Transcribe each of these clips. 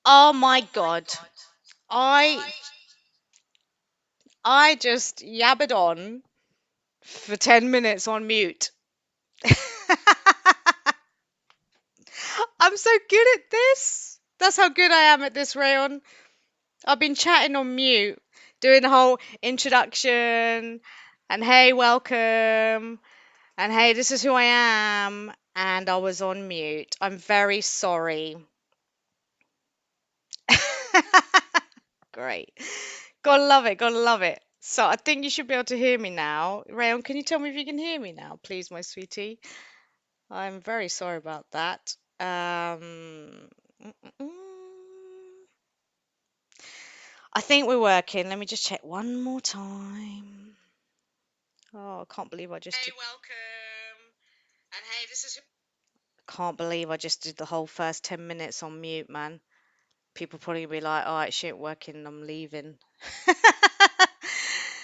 Oh my God. I I just yabbered on for 10 minutes on mute. I'm so good at this. That's how good I am at this, Rayon. I've been chatting on mute, doing the whole introduction and hey, welcome, and hey, this is who I am, and I was on mute. I'm very sorry. Great. Gotta love it, gotta love it. So I think you should be able to hear me now. Rayon, can you tell me if you can hear me now, please, my sweetie? I'm very sorry about that. Mm, mm, mm. I think we're working. Let me just check one more time. Oh, I can't believe I just hey, did. Welcome. And hey, this is. Can't believe I just did the whole first 10 minutes on mute, man. People probably be like, all right, shit, working, I'm leaving.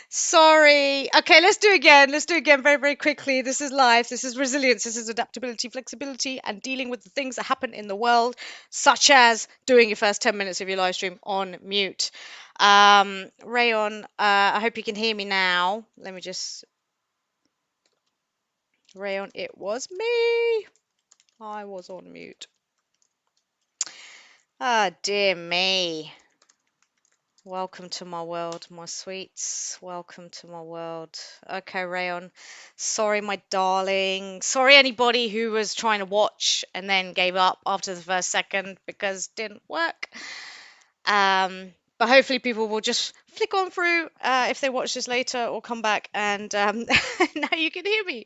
Sorry. Okay, let's do again. Let's do again very, very quickly. This is life. This is resilience. This is adaptability, flexibility, and dealing with the things that happen in the world, such as doing your first 10 minutes of your live stream on mute. Rayon, I hope you can hear me now. Let me just. Rayon, it was me. I was on mute. Ah, dear me. Welcome to my world, my sweets. Welcome to my world. Okay, Rayon. Sorry, my darling. Sorry, anybody who was trying to watch and then gave up after the first second because it didn't work. But hopefully, people will just flick on through if they watch this later or come back and now you can hear me.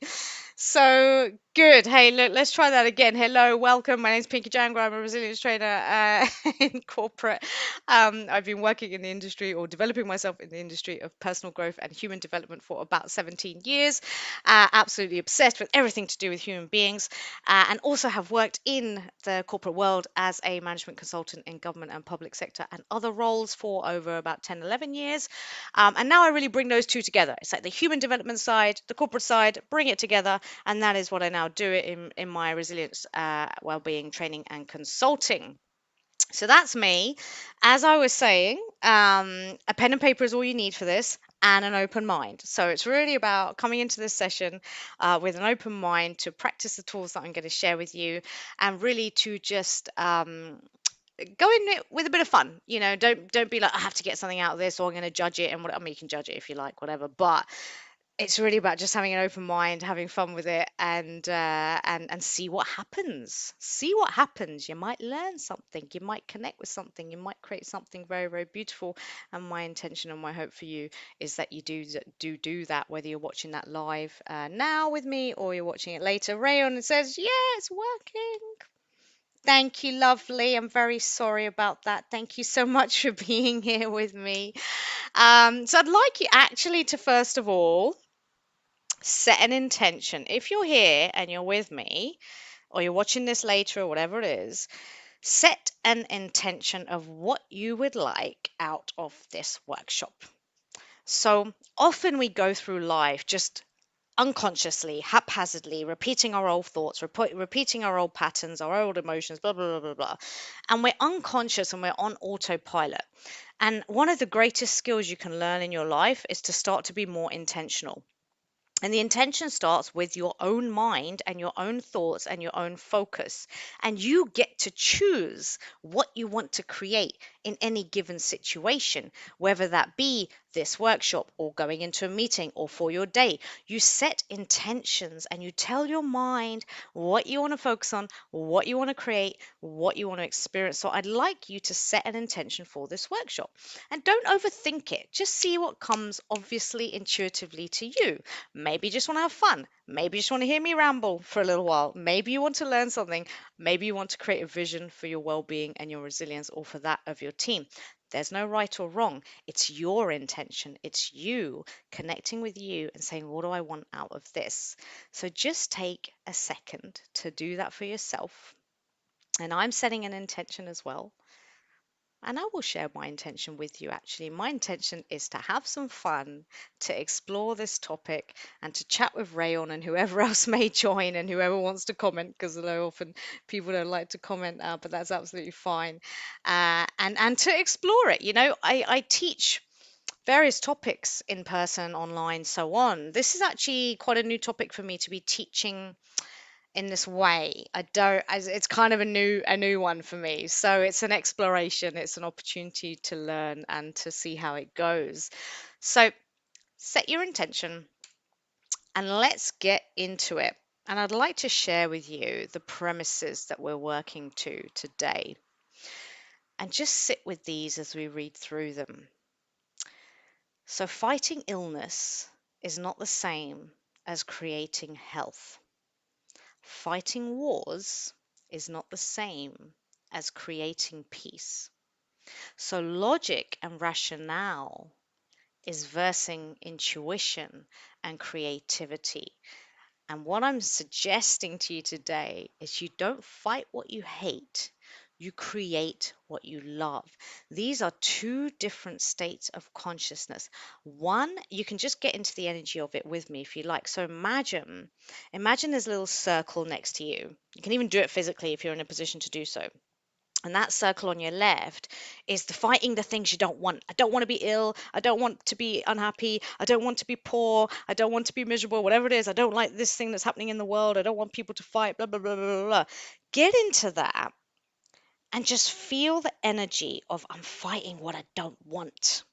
So good. Hey, look, let's try that again. Hello, welcome. My name's Pinky Jangra. I'm a resilience trainer in corporate. I've been working in the industry or developing myself in the industry of personal growth and human development for about 17 years. Absolutely obsessed with everything to do with human beings, and also have worked in the corporate world as a management consultant in government and public sector and other roles for over about 10, 11 years. And now I really bring those two together. It's like the human development side, the corporate side, bring it together. And that is what I now do in my resilience, well-being training and consulting. So that's me. As I was saying, a pen and paper is all you need for this, and an open mind. So it's really about coming into this session with an open mind to practice the tools that I'm going to share with you, and really to just go in it with a bit of fun. Don't be like, I have to get something out of this, or I'm going to judge it. And what I mean, you can judge it if you like, whatever. But it's really about just having an open mind, having fun with it, and see what happens. See what happens. You might learn something. You might connect with something. You might create something very, very beautiful. And my intention and my hope for you is that you do that, whether you're watching that live now with me or you're watching it later. Rayon says, "Yeah, it's working." Thank you, lovely. I'm very sorry about that. Thank you so much for being here with me. So I'd like you actually to first of all set an intention. If you're here and you're with me, or you're watching this later, or whatever it is, set an intention of what you would like out of this workshop. So often we go through life just unconsciously, haphazardly, repeating our old thoughts, repeating our old patterns, our old emotions, blah, blah, blah, blah, blah. And we're unconscious and we're on autopilot. And one of the greatest skills you can learn in your life is to start to be more intentional. And the intention starts with your own mind and your own thoughts and your own focus. And you get to choose what you want to create in any given situation, whether that be this workshop or going into a meeting or for your day. You set intentions and you tell your mind what you want to focus on, what you want to create, what you want to experience. So I'd like you to set an intention for this workshop and don't overthink it. Just see what comes obviously intuitively to you. Maybe you just want to have fun. Maybe you just want to hear me ramble for a little while. Maybe you want to learn something. Maybe you want to create a vision for your well being and your resilience or for that of your team. There's no right or wrong. It's your intention. It's you connecting with you and saying, what do I want out of this? So just take a second to do that for yourself. And I'm setting an intention as well. And I will share my intention with you actually. My intention is to have some fun, to explore this topic, and to chat with Rayon and whoever else may join and whoever wants to comment, because I know often people don't like to comment, but that's absolutely fine. And to explore it. I teach various topics in person, online, so on. This is actually quite a new topic for me to be teaching in this way. I don't as It's kind of a new one for me. So it's an exploration, it's an opportunity to learn and to see how it goes. So set your intention and let's get into it. And I'd like to share with you the premises that we're working to today. And just sit with these as we read through them. So fighting illness is not the same as creating health. Fighting wars is not the same as creating peace. So, logic and rationale is versing intuition and creativity. And what I'm suggesting to you today is you don't fight what you hate, you create what you love. These are two different states of consciousness. One, you can just get into the energy of it with me if you like. So imagine there's a little circle next to you. You can even do it physically if you're in a position to do so. And that circle on your left is the fighting the things you don't want. I don't want to be ill. I don't want to be unhappy. I don't want to be poor. I don't want to be miserable, whatever it is. I don't like this thing that's happening in the world. I don't want people to fight, blah, blah, blah, blah, blah, blah. Get into that and just feel the energy of I'm fighting what I don't want.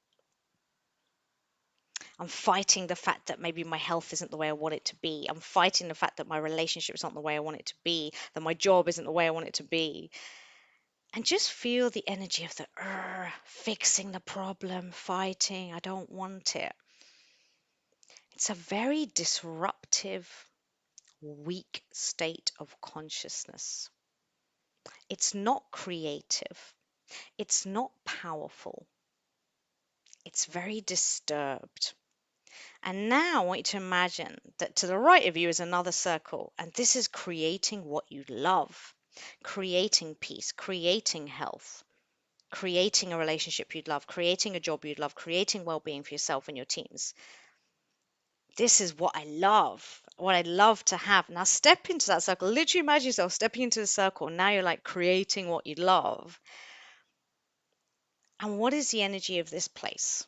I'm fighting the fact that maybe my health isn't the way I want it to be. I'm fighting the fact that my relationship is not the way I want it to be, that my job isn't the way I want it to be. And just feel the energy of the fixing the problem, fighting, I don't want it. It's a very disruptive, weak state of consciousness. It's not creative. It's not powerful. It's very disturbed. And now I want you to imagine that to the right of you is another circle, and this is creating what you love, creating peace, creating health, creating a relationship you'd love, creating a job you'd love, creating well-being for yourself and your teams. This is what I love, what I'd love to have. Now step into that circle. Literally imagine yourself stepping into the circle. Now you're like creating what you love. And what is the energy of this place?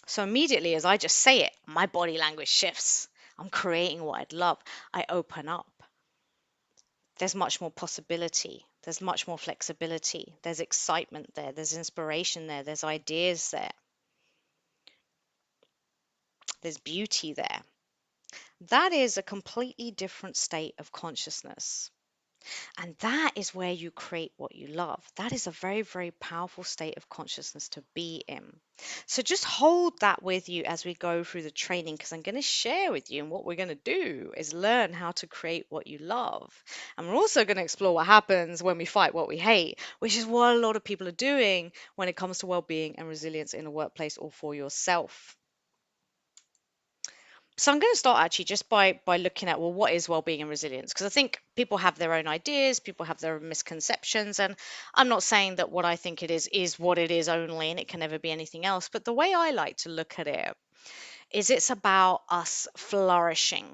So immediately as I just say it, my body language shifts. I'm creating what I'd love. I open up. There's much more possibility. There's much more flexibility. There's excitement there. There's inspiration there. There's ideas there. There's beauty there. That is a completely different state of consciousness. And that is where you create what you love. That is a very, very powerful state of consciousness to be in. So just hold that with you as we go through the training, because I'm going to share with you, and what we're going to do is learn how to create what you love. And we're also going to explore what happens when we fight what we hate, which is what a lot of people are doing when it comes to well-being and resilience in a workplace or for yourself. So I'm going to start actually just by looking at, well, what is well-being and resilience? Because I think people have their own ideas, people have their own misconceptions, and I'm not saying that what I think it is what it is only, and it can never be anything else. But the way I like to look at it is it's about us flourishing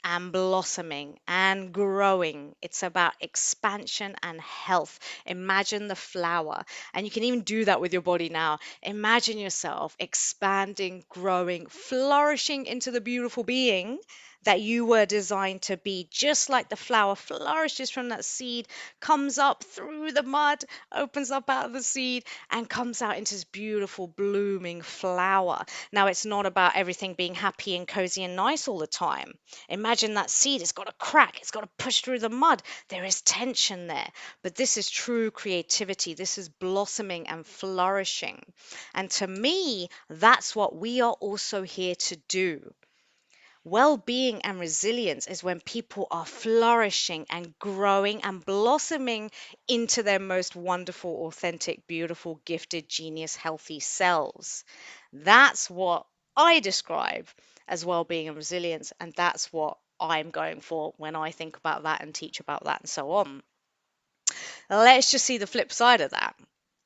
and blossoming and growing. It's about expansion and health. Imagine the flower, and you can even do that with your body now. Imagine yourself expanding, growing, flourishing into the beautiful being that you were designed to be, just like the flower flourishes from that seed, comes up through the mud, opens up out of the seed, and comes out into this beautiful blooming flower. Now, it's not about everything being happy and cozy and nice all the time. Imagine that seed, it's got a crack, it's got to push through the mud. There is tension there. But this is true creativity. This is blossoming and flourishing. And to me, that's what we are also here to do. Well-being and resilience is when people are flourishing and growing and blossoming into their most wonderful, authentic, beautiful, gifted, genius, healthy selves. That's what I describe as well-being and resilience, and that's what I'm going for when I think about that and teach about that and so on. Let's just see the flip side of that.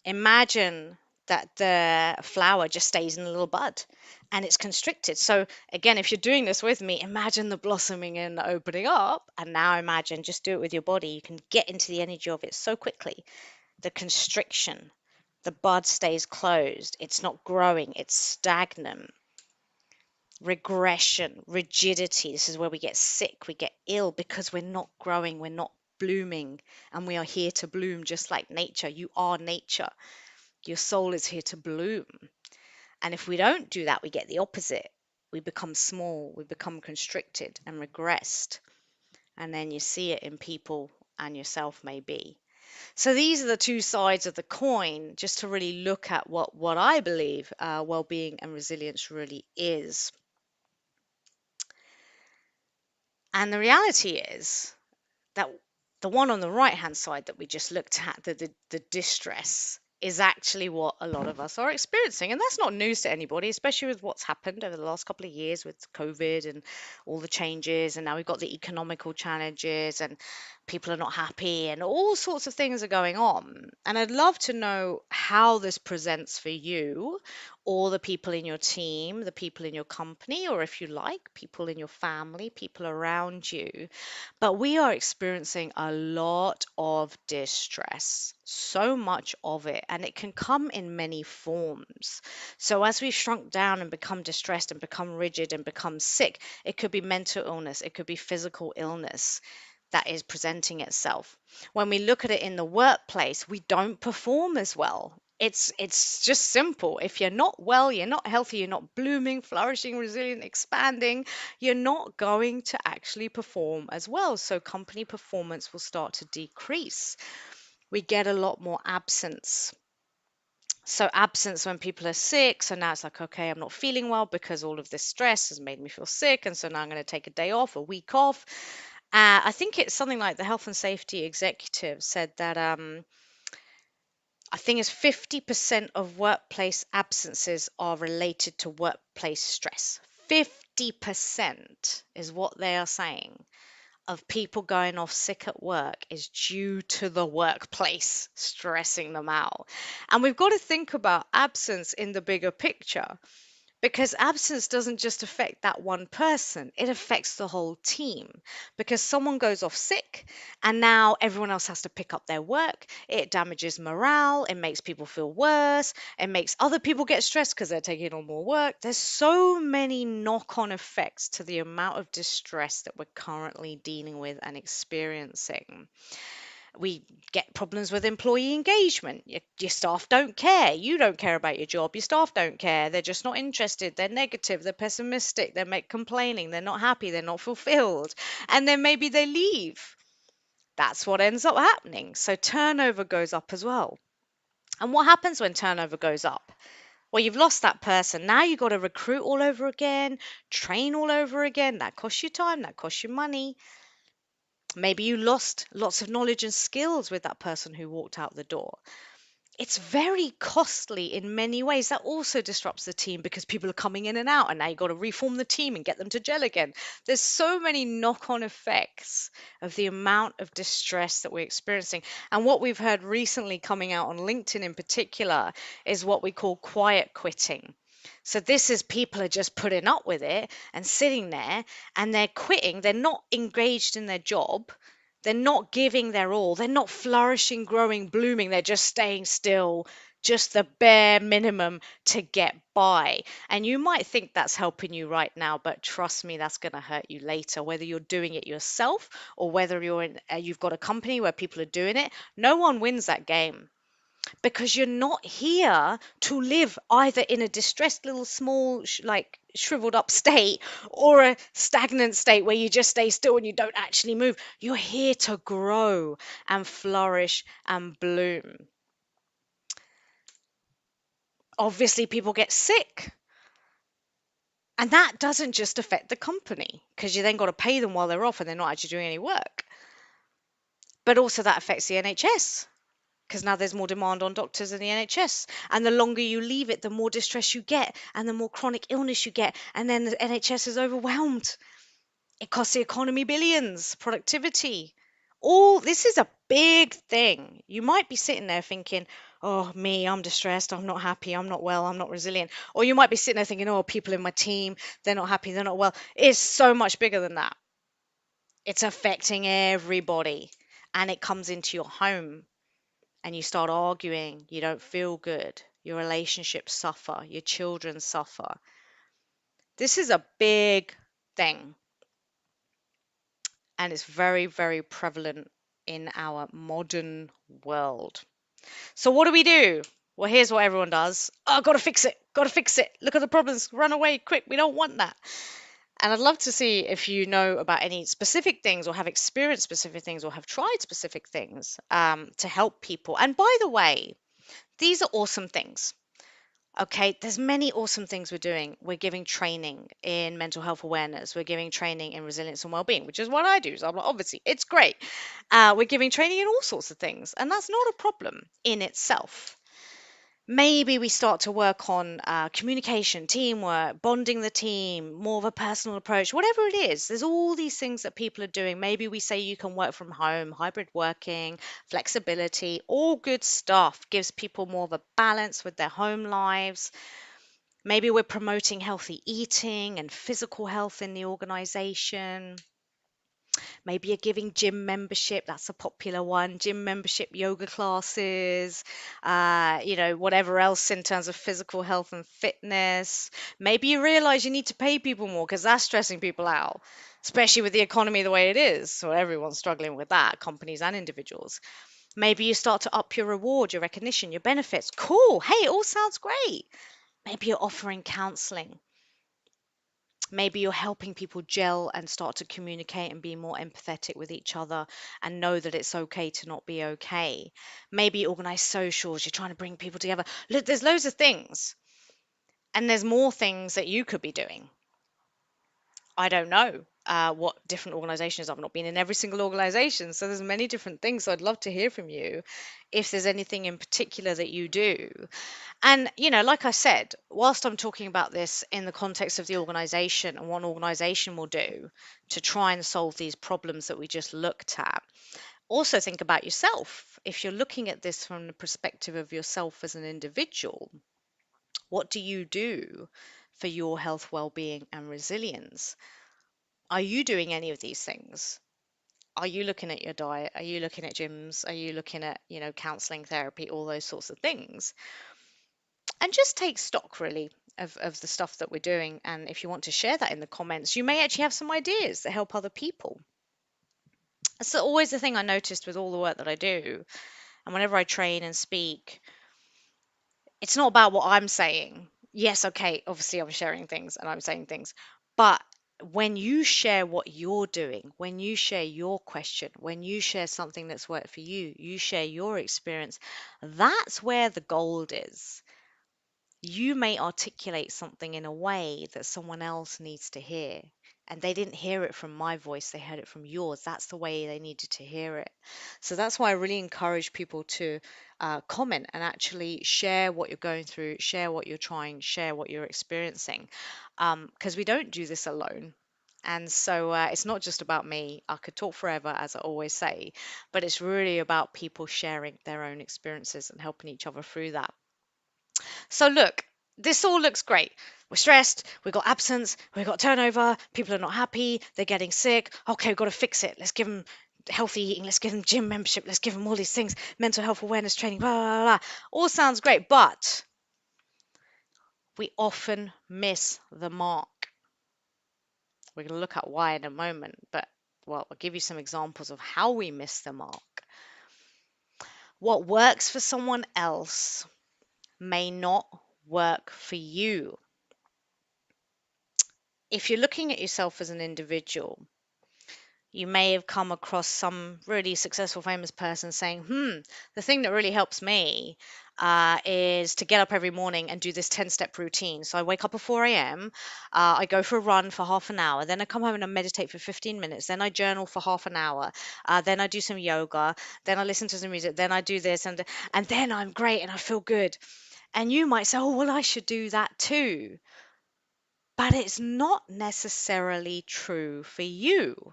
Imagine that the flower just stays in a little bud and it's constricted. So, again, if you're doing this with me, imagine the blossoming and the opening up. And now imagine, just do it with your body. You can get into the energy of it so quickly. The constriction, the bud stays closed, it's not growing, it's stagnant. Regression, rigidity. This is where we get sick, we get ill because we're not growing, we're not blooming, and we are here to bloom just like nature. You are nature. Your soul is here to bloom. And if we don't do that, we get the opposite. We become small, we become constricted and regressed. And then you see it in people and yourself, maybe. So these are the two sides of the coin, just to really look at what I believe well-being and resilience really is. And the reality is that the one on the right hand side that we just looked at, the distress, is actually what a lot of us are experiencing. And that's not news to anybody, especially with what's happened over the last couple of years with COVID and all the changes. And now we've got the economical challenges and people are not happy and all sorts of things are going on. And I'd love to know how this presents for you or the people in your team, the people in your company, or if you like, people in your family, people around you. But we are experiencing a lot of distress, so much of it, and it can come in many forms. So, as we've shrunk down and become distressed and become rigid and become sick, it could be mental illness, it could be physical illness that is presenting itself. When we look at it in the workplace, we don't perform as well. It's just simple. If you're not well, you're not healthy, you're not blooming, flourishing, resilient, expanding, you're not going to actually perform as well. So company performance will start to decrease. We get a lot more absence. So absence when people are sick. So now it's like, okay, I'm not feeling well because all of this stress has made me feel sick. And so now I'm going to take a day off, a week off. I think it's something like the health and safety executive said that I think it's 50% of workplace absences are related to workplace stress. 50% is what they are saying of people going off sick at work is due to the workplace stressing them out. And we've got to think about absence in the bigger picture. Because absence doesn't just affect that one person, it affects the whole team. Because someone goes off sick and now everyone else has to pick up their work. It damages morale, it makes people feel worse, it makes other people get stressed because they're taking on more work. There's so many knock on effects to the amount of distress that we're currently dealing with and experiencing. We get problems with employee engagement. Your staff don't care. You don't care about your job. Your staff don't care. They're just not interested. They're negative. They're pessimistic. They're complaining. They're not happy. They're not fulfilled. And then maybe they leave. That's what ends up happening. So turnover goes up as well. And what happens when turnover goes up? Well, you've lost that person. Now you've got to recruit all over again, train all over again. That costs you time. That costs you money. Maybe you lost lots of knowledge and skills with that person who walked out the door. It's very costly in many ways. That also disrupts the team because people are coming in and out, and now you've got to reform the team and get them to gel again. There's so many knock on effects of the amount of distress that we're experiencing. And what we've heard recently coming out on LinkedIn in particular is what we call quiet quitting. So this is people are just putting up with it and sitting there and they're quitting. They're not engaged in their job. They're not giving their all. They're not flourishing, growing, blooming. They're just staying still, just the bare minimum to get by. And you might think that's helping you right now, but trust me, that's going to hurt you later. Whether you're doing it yourself or whether you've got a company where people are doing it, no one wins that game because you're not here to live either in a distressed little small like shriveled up state or a stagnant state where you just stay still and you don't actually move. You're here to grow and flourish and bloom. Obviously people get sick, and that doesn't just affect the company because you then got to pay them while they're off and they're not actually doing any work, but also that affects the NHS because now there's more demand on doctors in the NHS. And the longer you leave it, the more distress you get and the more chronic illness you get. And then the NHS is overwhelmed. It costs the economy billions, productivity. All this is a big thing. You might be sitting there thinking, oh, me, I'm distressed, I'm not happy, I'm not well, I'm not resilient. Or you might be sitting there thinking, oh, people in my team, they're not happy, they're not well. It's so much bigger than that. It's affecting everybody. And it comes into your home and you start arguing, you don't feel good, your relationships suffer, your children suffer. This is a big thing, and it's very, very prevalent in our modern world. So, what do we do? Well, here's what everyone does. Oh, gotta fix it, gotta fix it. Look at the problems, run away quick. We don't want that. And I'd love to see if you know about any specific things or have experienced specific things or have tried specific things to help people. And by the way, these are awesome things. Okay, there's many awesome things we're doing. We're giving training in mental health awareness. We're giving training in resilience and well-being, which is what I do. So I'm like, obviously, it's great. We're giving training in all sorts of things, and that's not a problem in itself. Maybe we start to work on communication, teamwork, bonding the team, more of a personal approach, whatever it is. There's all these things that people are doing. Maybe we say you can work from home, hybrid working, flexibility, all good stuff. Gives people more of a balance with their home lives. Maybe we're promoting healthy eating and physical health in the organization. Maybe you're giving gym membership. That's a popular one. Gym membership, yoga classes, whatever else in terms of physical health and fitness. Maybe you realize you need to pay people more because that's stressing people out, especially with the economy the way it is. So everyone's struggling with that, companies and individuals. Maybe you start to up your reward, your recognition, your benefits. Cool. Hey, it all sounds great. Maybe you're offering counseling. Maybe you're helping people gel and start to communicate and be more empathetic with each other and know that it's okay to not be okay. Maybe you organize socials, you're trying to bring people together. Look, there's loads of things, and there's more things that you could be doing. I don't know what different organizations. I've not been in every single organization, so there's many different things. So I'd love to hear from you if there's anything in particular that you do. And, like I said, whilst I'm talking about this in the context of the organization and what an organization will do to try and solve these problems that we just looked at, also think about yourself. If you're looking at this from the perspective of yourself as an individual, what do you do for your health, well-being, and resilience? Are you doing any of these things? Are you looking at your diet? Are you looking at gyms? Are you looking at, counseling, therapy, all those sorts of things? And just take stock really of the stuff that we're doing. And if you want to share that in the comments, you may actually have some ideas that help other people. That's always the thing I noticed with all the work that I do. And whenever I train and speak, it's not about what I'm saying. Yes, okay, obviously I'm sharing things and I'm saying things, but when you share what you're doing, when you share your question, when you share something that's worked for you, you share your experience, that's where the gold is. You may articulate something in a way that someone else needs to hear. And they didn't hear it from my voice, they heard it from yours. That's the way they needed to hear it. So that's why I really encourage people to comment and actually share what you're going through, share what you're trying, share what you're experiencing. Because we don't do this alone. And so it's not just about me. I could talk forever, as I always say, but it's really about people sharing their own experiences and helping each other through that. So look, this all looks great. We're stressed, we've got absence, we've got turnover, people are not happy, they're getting sick. Okay, we've got to fix it. Let's give them healthy eating, let's give them gym membership, let's give them all these things, mental health awareness training, blah, blah, blah. All sounds great, but we often miss the mark. We're going to look at why in a moment, but well, I'll give you some examples of how we miss the mark. What works for someone else may not work for you. If you're looking at yourself as an individual, you may have come across some really successful, famous person saying, the thing that really helps me is to get up every morning and do this 10-step routine. So I wake up at 4 a.m., I go for a run for half an hour, then I come home and I meditate for 15 minutes, then I journal for half an hour, then I do some yoga, then I listen to some music, then I do this, and then I'm great and I feel good. And you might say, oh, well, I should do that too. But it's not necessarily true for you.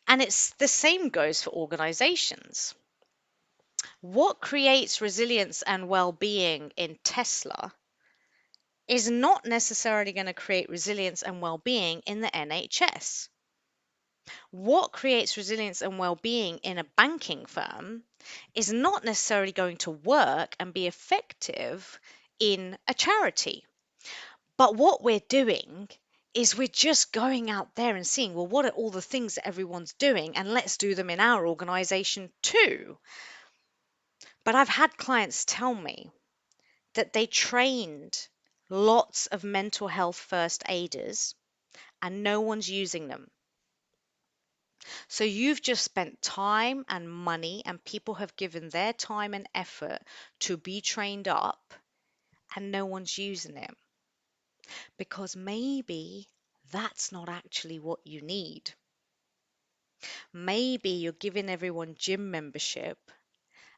And it's the same goes for organizations. What creates resilience and well-being in Tesla is not necessarily going to create resilience and well-being in the NHS. What creates resilience and well-being in a banking firm is not necessarily going to work and be effective in a charity. But what we're doing is we're just going out there and seeing, well, what are all the things that everyone's doing? And let's do them in our organization too. But I've had clients tell me that they trained lots of mental health first aiders and no one's using them. So you've just spent time and money, and people have given their time and effort to be trained up, and no one's using it because maybe that's not actually what you need. Maybe you're giving everyone gym membership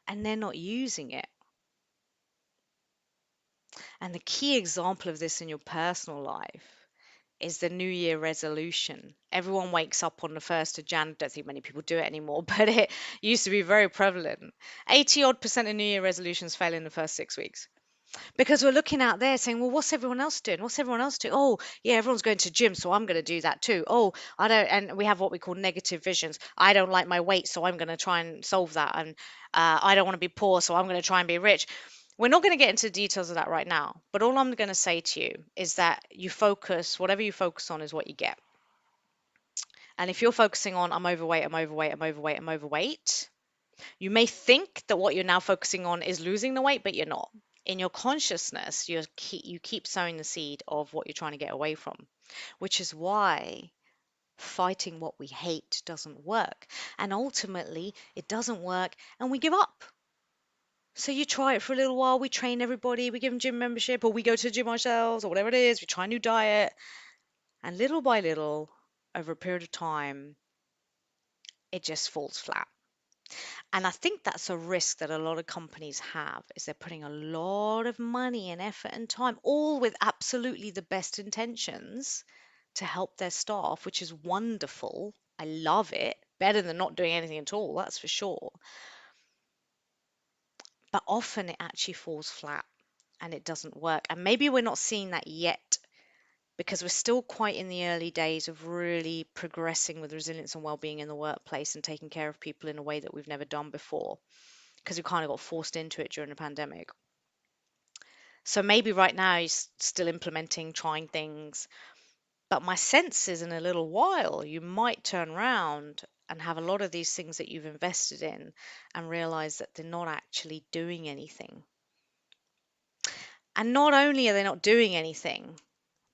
and they're not using it. And the key example of this in your personal life is the New Year resolution. Everyone wakes up on the 1st of Jan. I don't think many people do it anymore, but it used to be very prevalent. 80 odd percent of New Year resolutions fail in the first 6 weeks. Because we're looking out there saying, well, what's everyone else doing? What's everyone else doing? Oh, yeah, everyone's going to gym, so I'm going to do that too. Oh, I don't, and we have what we call negative visions. I don't like my weight, so I'm going to try and solve that. And I don't want to be poor, so I'm going to try and be rich. We're not going to get into the details of that right now, but all I'm going to say to you is that you focus, whatever you focus on is what you get. And if you're focusing on, I'm overweight, I'm overweight, I'm overweight, I'm overweight, you may think that what you're now focusing on is losing the weight, but you're not. In your consciousness, you keep sowing the seed of what you're trying to get away from, which is why fighting what we hate doesn't work. And ultimately, it doesn't work and we give up. So you try it for a little while, we train everybody, we give them gym membership, or we go to the gym ourselves, or whatever it is, we try a new diet. And little by little, over a period of time, it just falls flat. And I think that's a risk that a lot of companies have is they're putting a lot of money and effort and time, all with absolutely the best intentions to help their staff, which is wonderful. I love it. Better than not doing anything at all, that's for sure. But often it actually falls flat and it doesn't work. And maybe we're not seeing that yet because we're still quite in the early days of really progressing with resilience and well-being in the workplace and taking care of people in a way that we've never done before, because we kind of got forced into it during the pandemic. So maybe right now he's still implementing, trying things. But my sense is in a little while, you might turn around and have a lot of these things that you've invested in and realize that they're not actually doing anything. And not only are they not doing anything,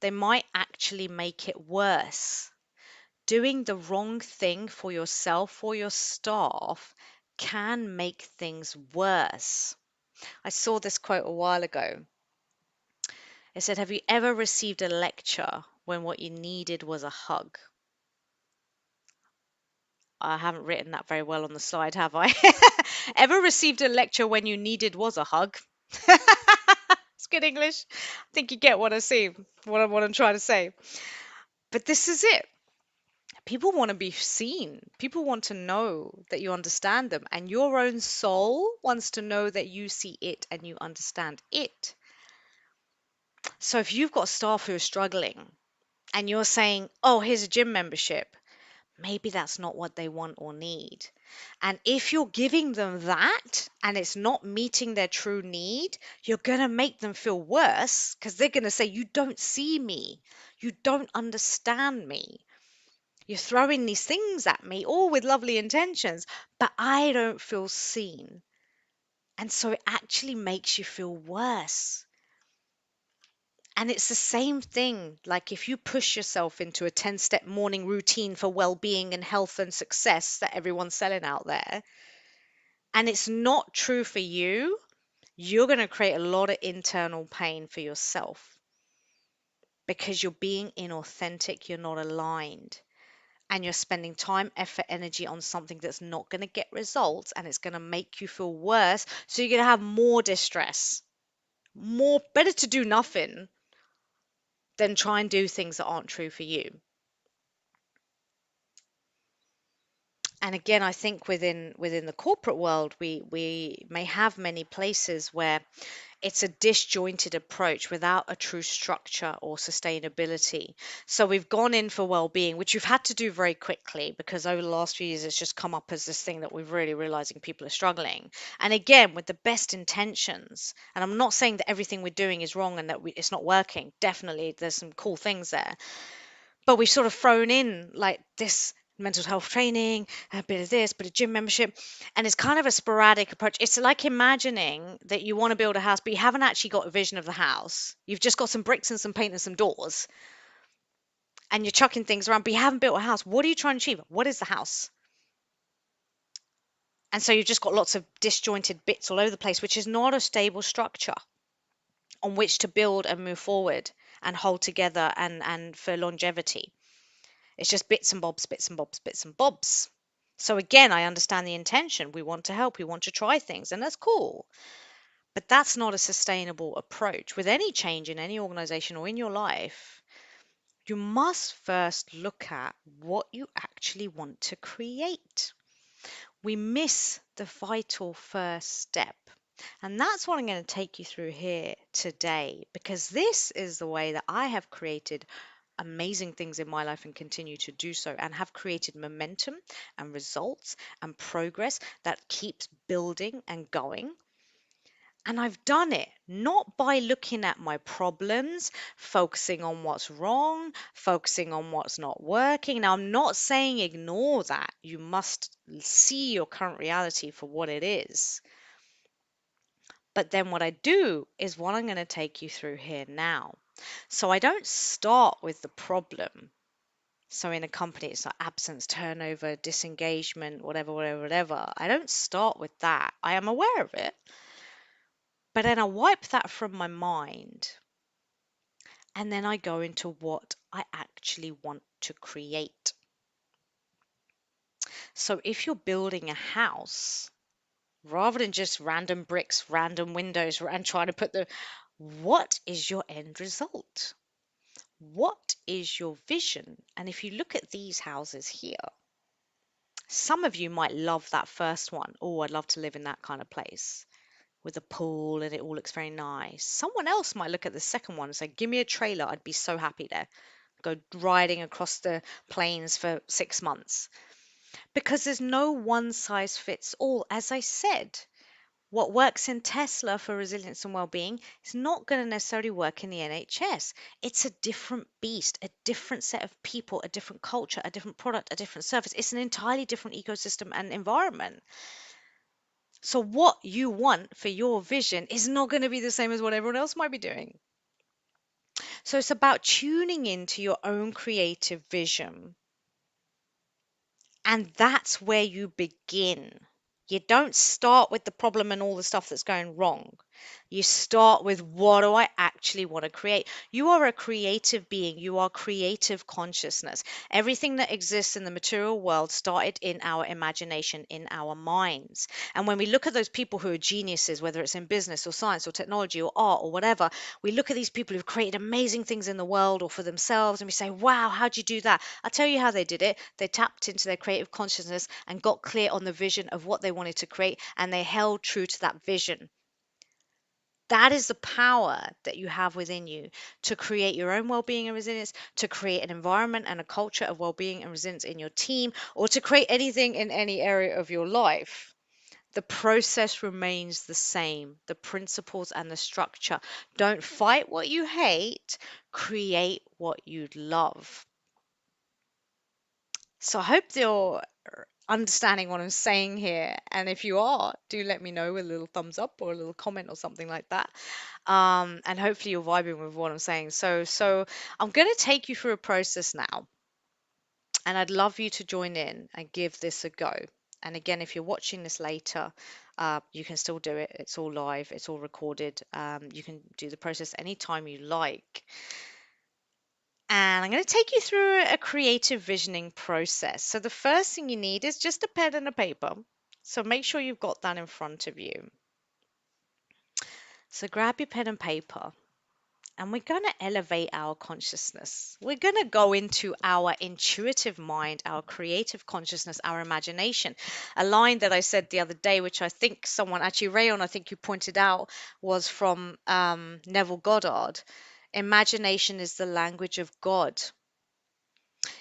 they might actually make it worse. Doing the wrong thing for yourself or your staff can make things worse. I saw this quote a while ago. It said, have you ever received a lecture when what you needed was a hug? I haven't written that very well on the slide, have I? Ever received a lecture when you needed was a hug? It's good English. I think you get what I see, what I'm trying to say. But this is it. People want to be seen. People want to know that you understand them. And your own soul wants to know that you see it and you understand it. So if you've got staff who are struggling and you're saying, oh, here's a gym membership, maybe that's not what they want or need. And if you're giving them that and it's not meeting their true need, you're going to make them feel worse because they're going to say, you don't see me. You don't understand me. You're throwing these things at me, all with lovely intentions, but I don't feel seen. And so it actually makes you feel worse. And it's the same thing, like if you push yourself into a 10-step morning routine for well-being and health and success that everyone's selling out there, and it's not true for you, you're going to create a lot of internal pain for yourself because you're being inauthentic, you're not aligned, and you're spending time, effort, energy on something that's not going to get results and it's going to make you feel worse. So you're going to have more distress. More better to do nothing than try and do things that aren't true for you. And again, I think within the corporate world, we may have many places where it's a disjointed approach without a true structure or sustainability. So we've gone in for well-being, which we've had to do very quickly because over the last few years it's just come up as this thing that we're really realizing people are struggling. And again, with the best intentions. And I'm not saying that everything we're doing is wrong and that it's not working. Definitely, there's some cool things there, but we've sort of thrown in like this mental health training, a bit of this, bit of gym membership, and it's kind of a sporadic approach. It's like imagining that you want to build a house, but you haven't actually got a vision of the house. You've just got some bricks and some paint and some doors, and you're chucking things around, but you haven't built a house. What are you trying to achieve? What is the house? And so you've just got lots of disjointed bits all over the place, which is not a stable structure on which to build and move forward and hold together and for longevity. It's just bits and bobs, bits and bobs, bits and bobs. So again, I understand the intention. We want to help, we want to try things, and that's cool. But that's not a sustainable approach. With any change in any organization or in your life, you must first look at what you actually want to create. We miss the vital first step. And that's what I'm going to take you through here today, because this is the way that I have created amazing things in my life and continue to do so, and have created momentum and results and progress that keeps building and going. And I've done it not by looking at my problems, focusing on what's wrong, focusing on what's not working. Now, I'm not saying ignore that. You must see your current reality for what it is. But then what I do is what I'm going to take you through here now. So I don't start with the problem. So in a company, it's like absence, turnover, disengagement, whatever, whatever, whatever. I don't start with that. I am aware of it, but then I wipe that from my mind. And then I go into what I actually want to create. So if you're building a house, rather than just random bricks, random windows, and trying to put what is your end result? What is your vision? And if you look at these houses here, some of you might love that first one. Oh, I'd love to live in that kind of place with a pool and it all looks very nice. Someone else might look at the second one and say, give me a trailer. I'd be so happy there. Go riding across the plains for 6 months. Because there's no one size fits all. As I said, what works in Tesla for resilience and well-being is not going to necessarily work in the NHS. It's a different beast, a different set of people, a different culture, a different product, a different service. It's an entirely different ecosystem and environment. So what you want for your vision is not going to be the same as what everyone else might be doing. So it's about tuning into your own creative vision. And that's where you begin. You don't start with the problem and all the stuff that's going wrong. You start with what do I actually want to create? You are a creative being. You are creative consciousness. Everything that exists in the material world started in our imagination, in our minds. And when we look at those people who are geniuses, whether it's in business or science or technology or art or whatever, we look at these people who've created amazing things in the world or for themselves and we say, wow, how'd you do that? I'll tell you how they did it. They tapped into their creative consciousness and got clear on the vision of what they wanted to create, and they held true to that vision. That is the power that you have within you to create your own well-being and resilience, to create an environment and a culture of well-being and resilience in your team, or to create anything in any area of your life. The process remains the same, the principles and the structure. Don't fight what you hate, create what you love. So I hope you're understanding what I'm saying here. And if you are, do let me know with a little thumbs up or a little comment or something like that. And hopefully you're vibing with what I'm saying. So I'm going to take you through a process now. And I'd love you to join in and give this a go. And again, if you're watching this later, you can still do it. It's all live, it's all recorded. You can do the process anytime you like. And I'm going to take you through a creative visioning process. So the first thing you need is just a pen and a paper. So make sure you've got that in front of you. So grab your pen and paper and we're going to elevate our consciousness. We're going to go into our intuitive mind, our creative consciousness, our imagination. A line that I said the other day, which I think someone, actually, Rayon, I think you pointed out, was from Neville Goddard. Imagination is the language of God.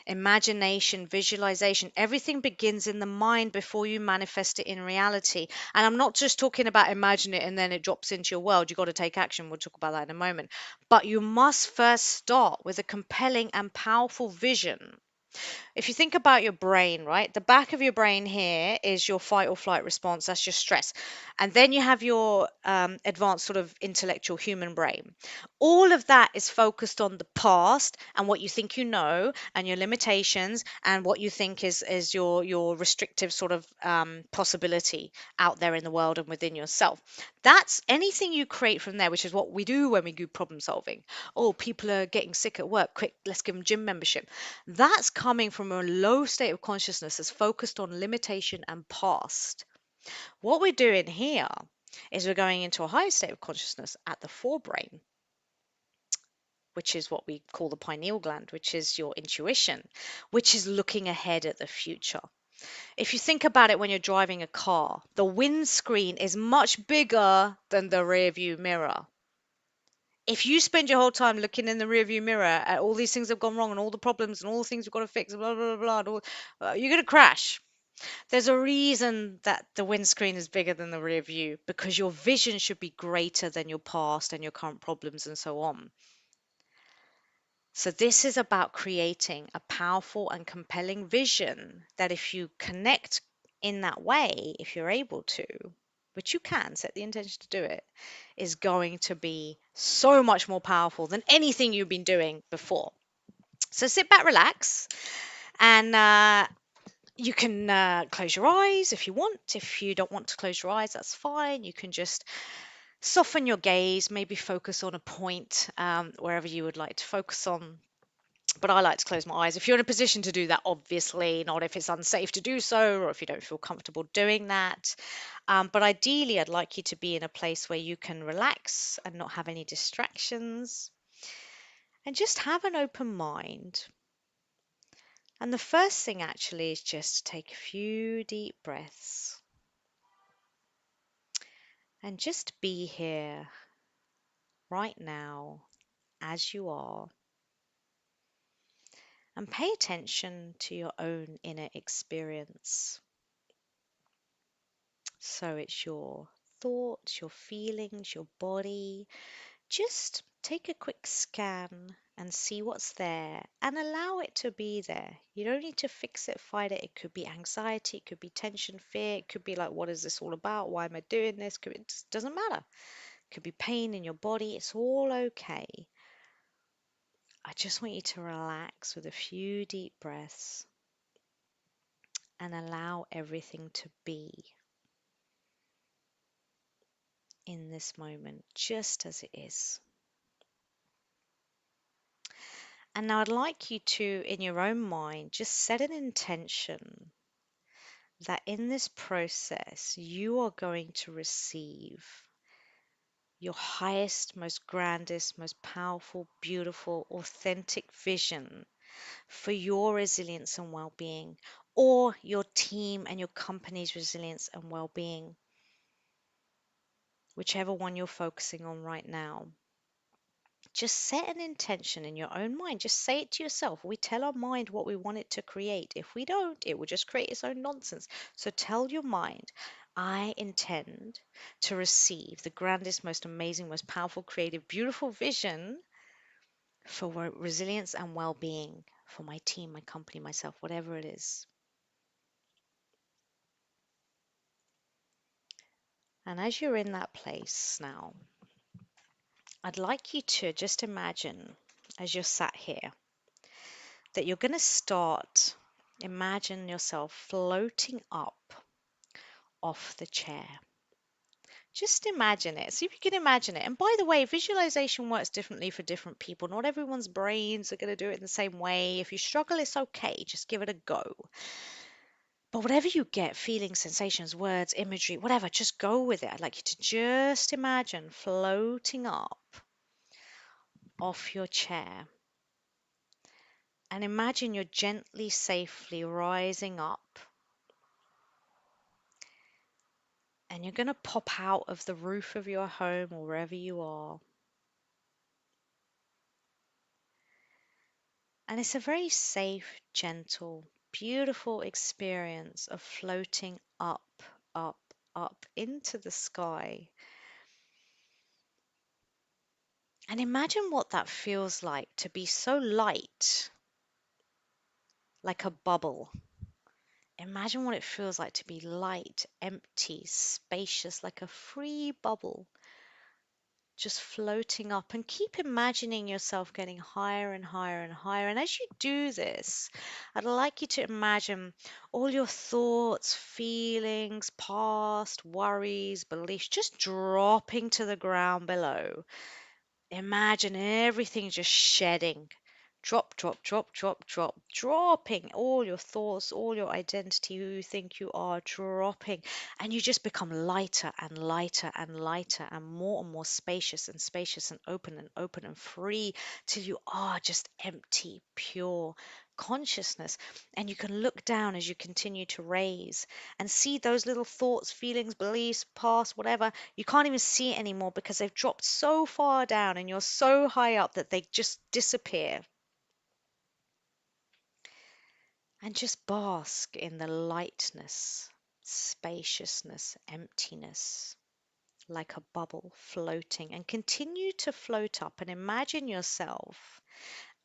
Imagination, visualization, everything begins in the mind before you manifest it in reality. And I'm not just talking about imagine it and then it drops into your world. You've got to take action. We'll talk about that in a moment. But you must first start with a compelling and powerful vision. If you think about your brain, right, the back of your brain here is your fight or flight response. That's your stress. And then you have your advanced sort of intellectual human brain. All of that is focused on the past and what you think you know and your limitations and what you think is your restrictive sort of possibility out there in the world and within yourself. That's anything you create from there, which is what we do when we do problem solving. Oh, people are getting sick at work. Quick, let's give them gym membership. That's coming from a low state of consciousness that's focused on limitation and past. What we're doing here is we're going into a higher state of consciousness at the forebrain, which is what we call the pineal gland, which is your intuition, which is looking ahead at the future. If you think about it when you're driving a car, the windscreen is much bigger than the rear view mirror. If you spend your whole time looking in the rearview mirror at all these things that have gone wrong and all the problems and all the things you've got to fix, blah, blah, blah, blah, you're going to crash. There's a reason that the windscreen is bigger than the rear view because your vision should be greater than your past and your current problems and so on. So, this is about creating a powerful and compelling vision that if you connect in that way, if you're able to, which you can set the intention to do it, is going to be so much more powerful than anything you've been doing before. So, sit back, relax, and you can close your eyes if you want. If you don't want to close your eyes, that's fine. You can just soften your gaze, maybe focus on a point wherever you would like to focus on. But I like to close my eyes. If you're in a position to do that, obviously, not if it's unsafe to do so or if you don't feel comfortable doing that. But ideally, I'd like you to be in a place where you can relax and not have any distractions and just have an open mind. And the first thing actually is just to take a few deep breaths and just be here right now as you are. And pay attention to your own inner experience. So it's your thoughts, your feelings, your body. Just take a quick scan and see what's there and allow it to be there. You don't need to fix it, fight it. It could be anxiety, it could be tension, fear, it could be like, what is this all about? Why am I doing this? It just doesn't matter. It could be pain in your body. It's all okay. I just want you to relax with a few deep breaths and allow everything to be in this moment just as it is. And now I'd like you to, in your own mind, just set an intention that in this process you are going to receive your highest, most grandest, most powerful, beautiful, authentic vision for your resilience and well being, or your team and your company's resilience and well being, whichever one you're focusing on right now. Just set an intention in your own mind. Just say it to yourself. We tell our mind what we want it to create. If we don't, it will just create its own nonsense. So tell your mind, I intend to receive the grandest, most amazing, most powerful, creative, beautiful vision for resilience and well being for my team, my company, myself, whatever it is. And as you're in that place now, I'd like you to just imagine as you're sat here that you're going to start, imagine yourself floating up off the chair. Just imagine it. See if you can imagine it. And by the way, visualization works differently for different people. Not everyone's brains are going to do it in the same way. If you struggle, it's okay. Just give it a go. But whatever you get, feelings, sensations, words, imagery, whatever, just go with it. I'd like you to just imagine floating up off your chair and imagine you're gently, safely rising up and you're going to pop out of the roof of your home or wherever you are. And it's a very safe, gentle, beautiful experience of floating up, up, up into the sky. And imagine what that feels like to be so light, like a bubble. Imagine what it feels like to be light, empty, spacious, like a free bubble, just floating up. And keep imagining yourself getting higher and higher and higher. And as you do this, I'd like you to imagine all your thoughts, feelings, past, worries, beliefs just dropping to the ground below. Imagine everything just shedding. Drop, drop, drop, drop, drop, dropping all your thoughts, all your identity, who you think you are, dropping. And you just become lighter and lighter and lighter and more spacious and open and free till you are just empty, pure consciousness. And you can look down as you continue to raise and see those little thoughts, feelings, beliefs, past, whatever. You can't even see it anymore because they've dropped so far down and you're so high up that they just disappear. And just bask in the lightness, spaciousness, emptiness, like a bubble floating, and continue to float up and imagine yourself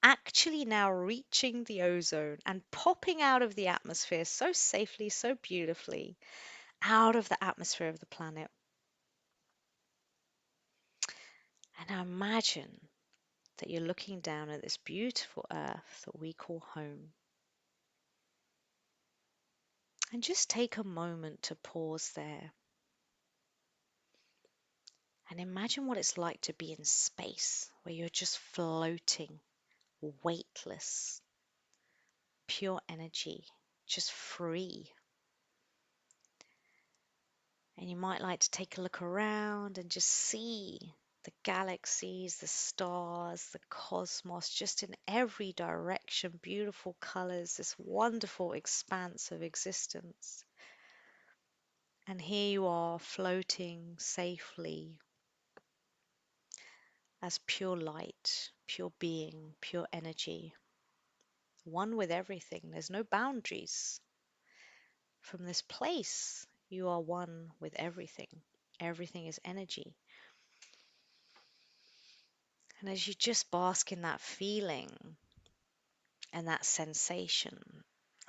actually now reaching the ozone and popping out of the atmosphere so safely, so beautifully, out of the atmosphere of the planet. And now imagine that you're looking down at this beautiful earth that we call home. And just take a moment to pause there and imagine what it's like to be in space where you're just floating, weightless, pure energy, just free. And you might like to take a look around and just see the galaxies, the stars, the cosmos, just in every direction, beautiful colors, this wonderful expanse of existence. And here you are floating safely as pure light, pure being, pure energy, one with everything. There's no boundaries. From this place, you are one with everything. Everything is energy. And as you just bask in that feeling and that sensation,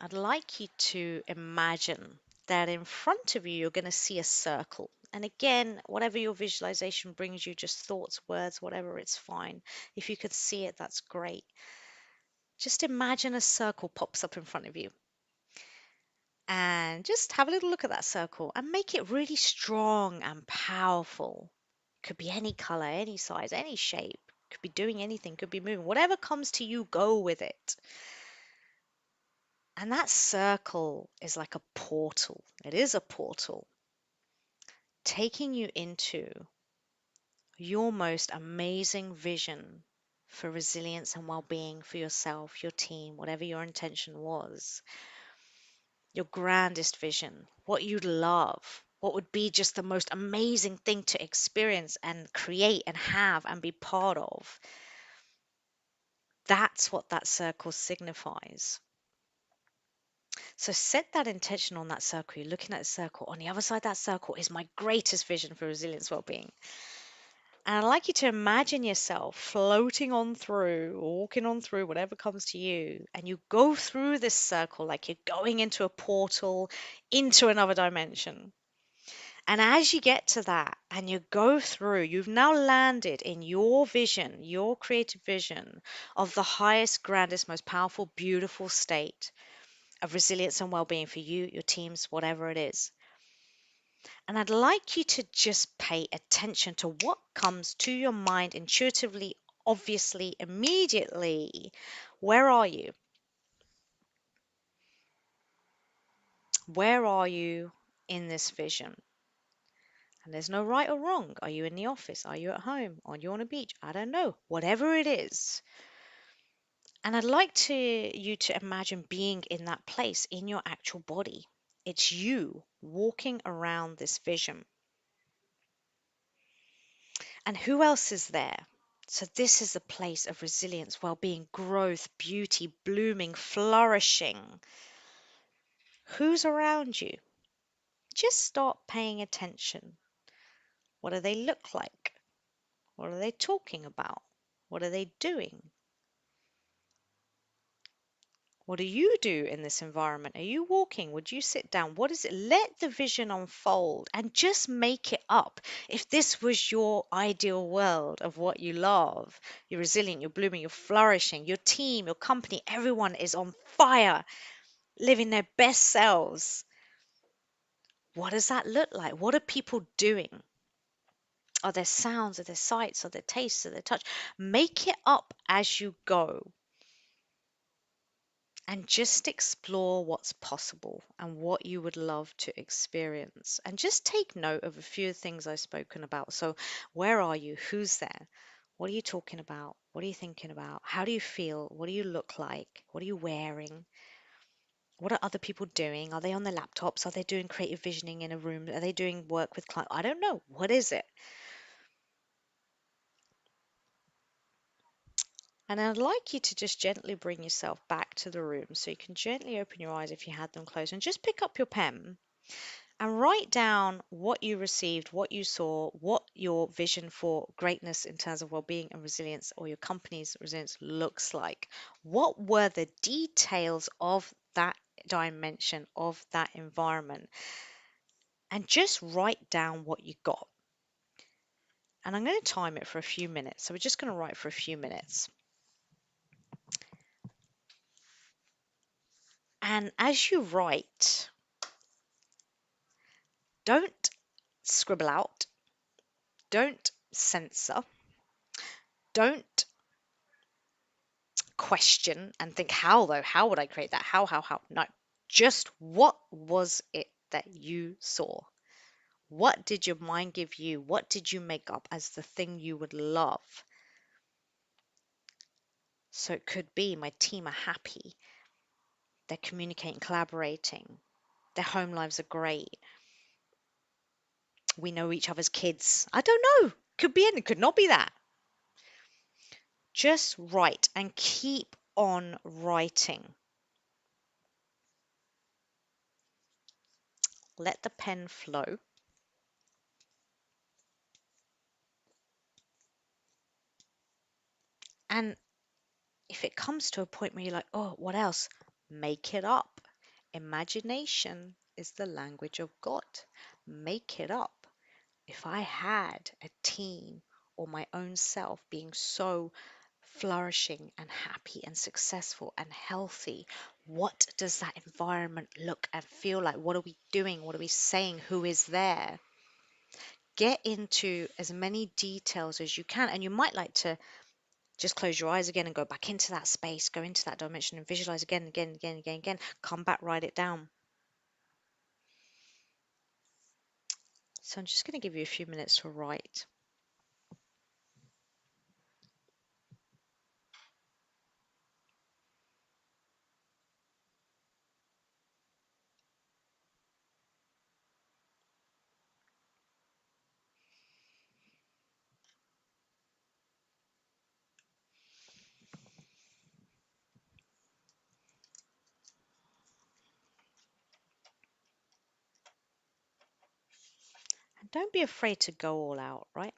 I'd like you to imagine that in front of you, you're going to see a circle. And again, whatever your visualization brings you, just thoughts, words, whatever, it's fine. If you could see it, that's great. Just imagine a circle pops up in front of you. And just have a little look at that circle and make it really strong and powerful. Could be any color, any size, any shape. Could be doing anything, could be moving. Whatever comes to you, go with it. And that circle is like a portal. It is a portal taking you into your most amazing vision for resilience and well-being for yourself, your team, whatever your intention was. Your grandest vision, what you'd love, what would be just the most amazing thing to experience and create and have and be part of. That's what that circle signifies. So set that intention on that circle. You're looking at the circle. On the other side of that circle is my greatest vision for resilience well-being. And I'd like you to imagine yourself floating on through, walking on through whatever comes to you. And you go through this circle like you're going into a portal into another dimension. And as you get to that and you go through, you've now landed in your vision, your creative vision of the highest, grandest, most powerful, beautiful state of resilience and well-being for you, your teams, whatever it is. And I'd like you to just pay attention to what comes to your mind intuitively, obviously, immediately. Where are you? Where are you in this vision? And there's no right or wrong. Are you in the office? Are you at home? Are you on a beach? I don't know. Whatever it is. And I'd like you to imagine being in that place in your actual body. It's you walking around this vision. And who else is there? So this is a place of resilience, well-being, growth, beauty, blooming, flourishing. Who's around you? Just start paying attention. What do they look like? What are they talking about? What are they doing? What do you do in this environment? Are you walking? Would you sit down? What is it? Let the vision unfold and just make it up. If this was your ideal world of what you love, you're resilient, you're blooming, you're flourishing, your team, your company, everyone is on fire, living their best selves. What does that look like? What are people doing? Are there sounds? Are there sights? Are there tastes? Are there touch? Make it up as you go. And just explore what's possible and what you would love to experience. And just take note of a few things I've spoken about. So, where are you? Who's there? What are you talking about? What are you thinking about? How do you feel? What do you look like? What are you wearing? What are other people doing? Are they on their laptops? Are they doing creative visioning in a room? Are they doing work with clients? I don't know. What is it? And I'd like you to just gently bring yourself back to the room so you can gently open your eyes if you had them closed and just pick up your pen and write down what you received, what you saw, what your vision for greatness in terms of well-being and resilience or your company's resilience looks like. What were the details of that dimension of that environment? And just write down what you got. And I'm going to time it for a few minutes. So we're just going to write for a few minutes. And as you write, don't scribble out, don't censor, don't question and think, how though? How would I create that? How? No, just what was it that you saw? What did your mind give you? What did you make up as the thing you would love? So it could be my team are happy, they're communicating, collaborating, their home lives are great, we know each other's kids. I don't know. Could be anything, could not be that. Just write and keep on writing. Let the pen flow. And if it comes to a point where you're like, oh, what else? Make it up. Imagination is the language of God. Make it up. If I had a team or my own self being so flourishing and happy and successful and healthy, what does that environment look and feel like? What are we doing? What are we saying? Who is there? Get into as many details as you can. And you might like to just close your eyes again and go back into that space, go into that dimension and visualize again, again, again, again, again. Come back, write it down. So I'm just going to give you a few minutes to write. And don't be afraid to go all out, right?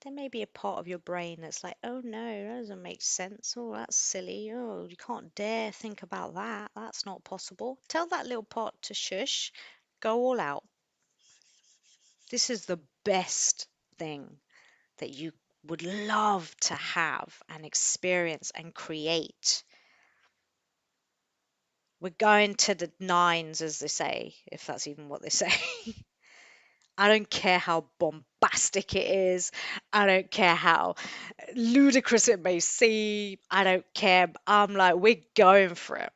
There may be a part of your brain that's like, oh no, that doesn't make sense. Oh, that's silly. Oh, you can't dare think about that. That's not possible. Tell that little part to shush. Go all out. This is the best thing that you would love to have and experience and create. We're going to the nines, as they say, if that's even what they say. I don't care how bombastic it is. I don't care how ludicrous it may seem. I don't care. I'm like, we're going for it.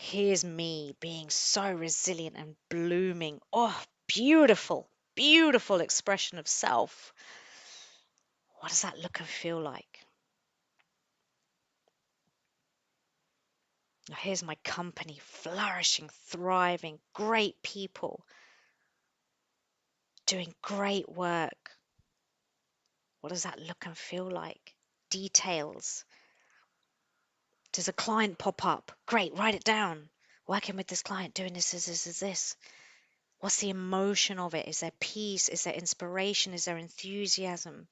Here's me being so resilient and blooming. Oh, beautiful, beautiful expression of self. What does that look and feel like? Now, here's my company, flourishing, thriving, great people, doing great work. What does that look and feel like? Details. Does a client pop up? Great, write it down. Working with this client, doing this. What's the emotion of it? Is there peace? Is there inspiration? Is there enthusiasm?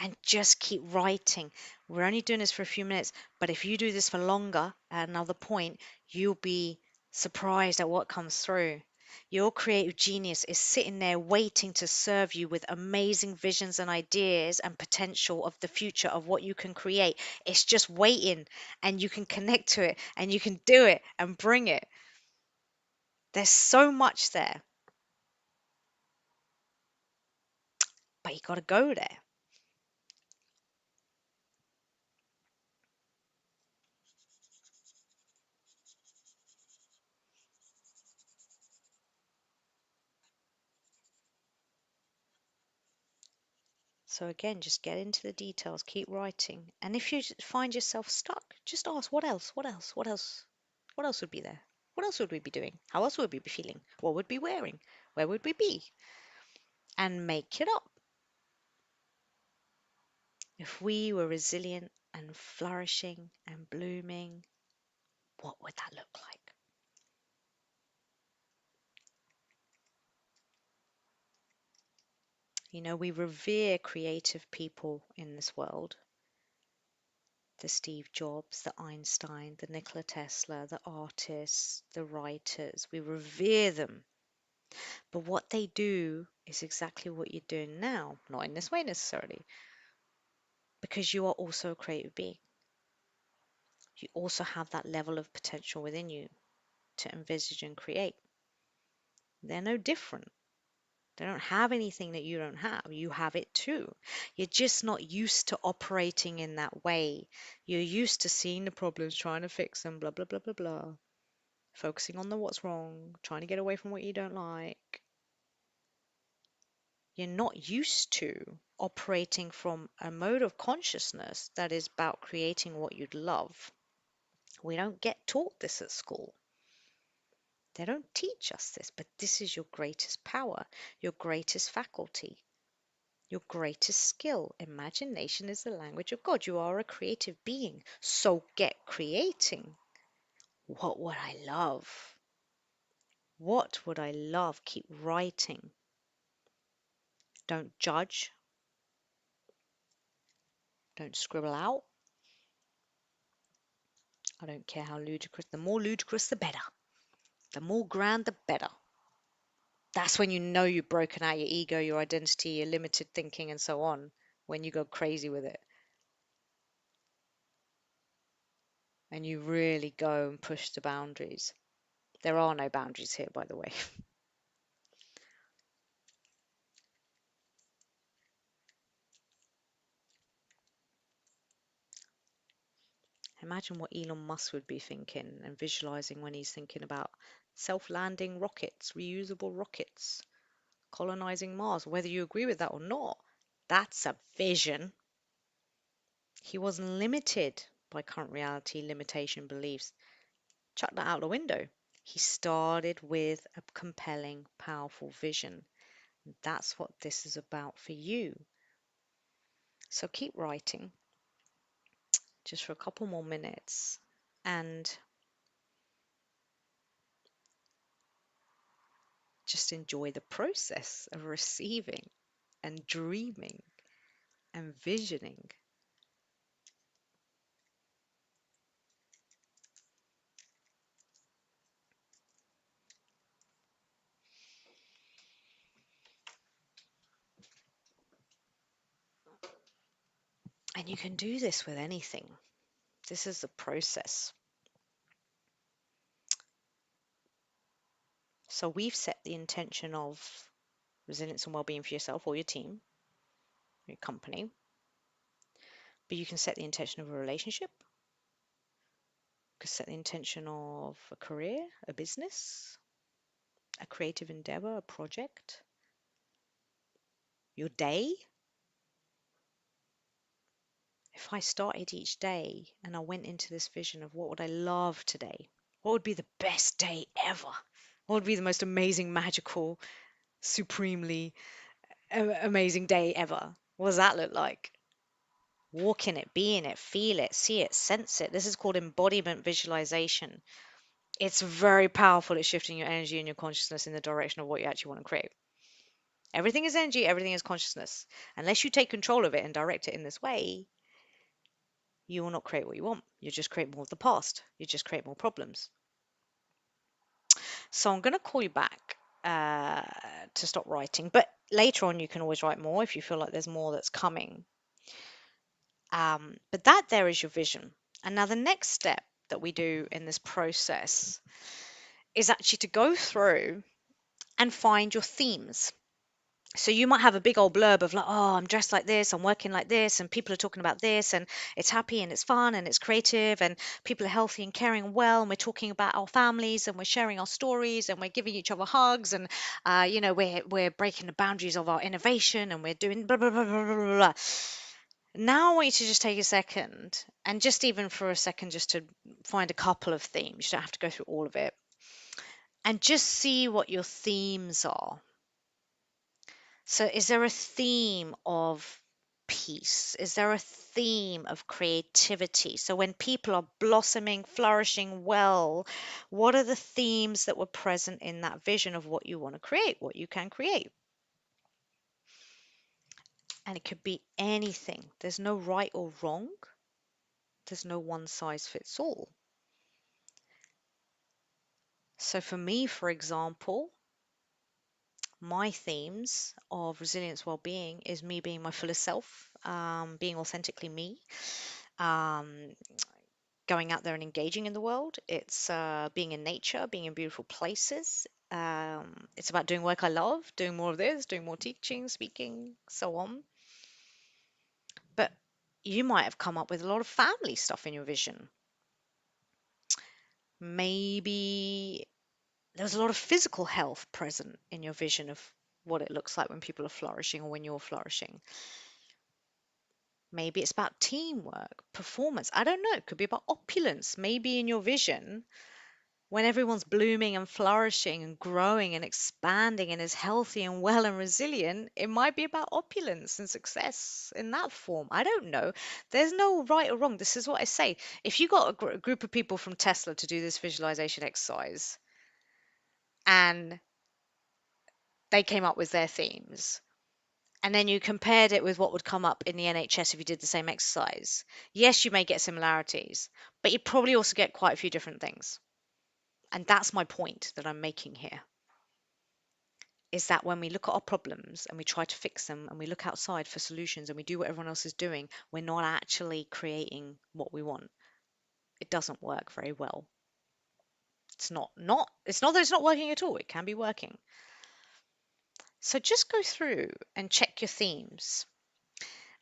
And just keep writing. We're only doing this for a few minutes, but if you do this for longer, at another point, you'll be surprised at what comes through. Your creative genius is sitting there waiting to serve you with amazing visions and ideas and potential of the future of what you can create. It's just waiting, and you can connect to it and you can do it and bring it. There's so much there, but you got to go there. So again, just get into the details, keep writing. And if you find yourself stuck, just ask, what else? What else? What else? What else would be there? What else would we be doing? How else would we be feeling? What would we be wearing? Where would we be? And make it up. If we were resilient and flourishing and blooming, what would that look like? We revere creative people in this world. The Steve Jobs, the Einstein, the Nikola Tesla, the artists, the writers. We revere them. But what they do is exactly what you're doing now, not in this way necessarily, because you are also a creative being. You also have that level of potential within you to envisage and create. They're no different. They don't have anything that you don't have. You have it too. You're just not used to operating in that way. You're used to seeing the problems, trying to fix them, blah, blah, blah, blah, blah. Focusing on the what's wrong, trying to get away from what you don't like. You're not used to operating from a mode of consciousness that is about creating what you'd love. We don't get taught this at school. They don't teach us this, but this is your greatest power, your greatest faculty, your greatest skill. Imagination is the language of God. You are a creative being, so get creating. What would I love? What would I love? Keep writing. Don't judge. Don't scribble out. I don't care how ludicrous. The more ludicrous, the better. The more grand, the better. That's when you know you've broken out your ego, your identity, your limited thinking, and so on, when you go crazy with it. And you really go and push the boundaries. There are no boundaries here, by the way. Imagine what Elon Musk would be thinking and visualizing when he's thinking about self-landing rockets, reusable rockets, colonizing Mars, whether you agree with that or not. That's a vision. He wasn't limited by current reality, limitation, beliefs. Chuck that out the window. He started with a compelling, powerful vision. That's what this is about for you. So keep writing just for a couple more minutes and just enjoy the process of receiving and dreaming and visioning. And you can do this with anything. This is the process. So we've set the intention of resilience and well-being for yourself or your team, your company. But you can set the intention of a relationship, could set the intention of a career, a business, a creative endeavor, a project, your day. If I started each day and I went into this vision of what would I love today? What would be the best day ever? What would be the most amazing, magical, supremely amazing day ever? What does that look like? Walk in it, be in it, feel it, see it, sense it. This is called embodiment visualization. It's very powerful at shifting your energy and your consciousness in the direction of what you actually want to create. Everything is energy, everything is consciousness. Unless you take control of it and direct it in this way, you will not create what you want. You just create more of the past. You just create more problems. So I'm going to call you back to stop writing, but later on you can always write more if you feel like there's more that's coming. But that there is your vision. And now the next step that we do in this process is actually to go through and find your themes. So you might have a big old blurb of like, oh, I'm dressed like this, I'm working like this, and people are talking about this, and it's happy and it's fun and it's creative, and people are healthy and caring and well, and we're talking about our families and we're sharing our stories and we're giving each other hugs, and we're breaking the boundaries of our innovation and we're doing blah blah blah blah blah blah. Blah. Now I want you to just take a second, and just even for a second, just to find a couple of themes. You don't have to go through all of it, and just see what your themes are. So, is there a theme of peace? Is there a theme of creativity? So, when people are blossoming, flourishing well, what are the themes that were present in that vision of what you want to create, what you can create? And it could be anything. There's no right or wrong, there's no one size fits all. So, for me, for example, my themes of resilience well-being is me being my fullest self, being authentically me, um, going out there and engaging in the world. It's being in nature, being in beautiful places. It's about doing work I love, doing more of this, doing more teaching, speaking, so on. But you might have come up with a lot of family stuff in your vision. Maybe there's a lot of physical health present in your vision of what it looks like when people are flourishing or when you're flourishing. Maybe it's about teamwork, performance. I don't know. It could be about opulence. Maybe in your vision, when everyone's blooming and flourishing and growing and expanding and is healthy and well and resilient, it might be about opulence and success in that form. I don't know. There's no right or wrong. This is what I say. If you got a group of people from Tesla to do this visualization exercise and they came up with their themes, and then you compared it with what would come up in the NHS if you did the same exercise, yes, you may get similarities, but you probably also get quite a few different things. And that's my point that I'm making here, is that when we look at our problems and we try to fix them and we look outside for solutions and we do what everyone else is doing, we're not actually creating what we want. It doesn't work very well. It's not that it's not working at all. It can be working. So just go through and check your themes.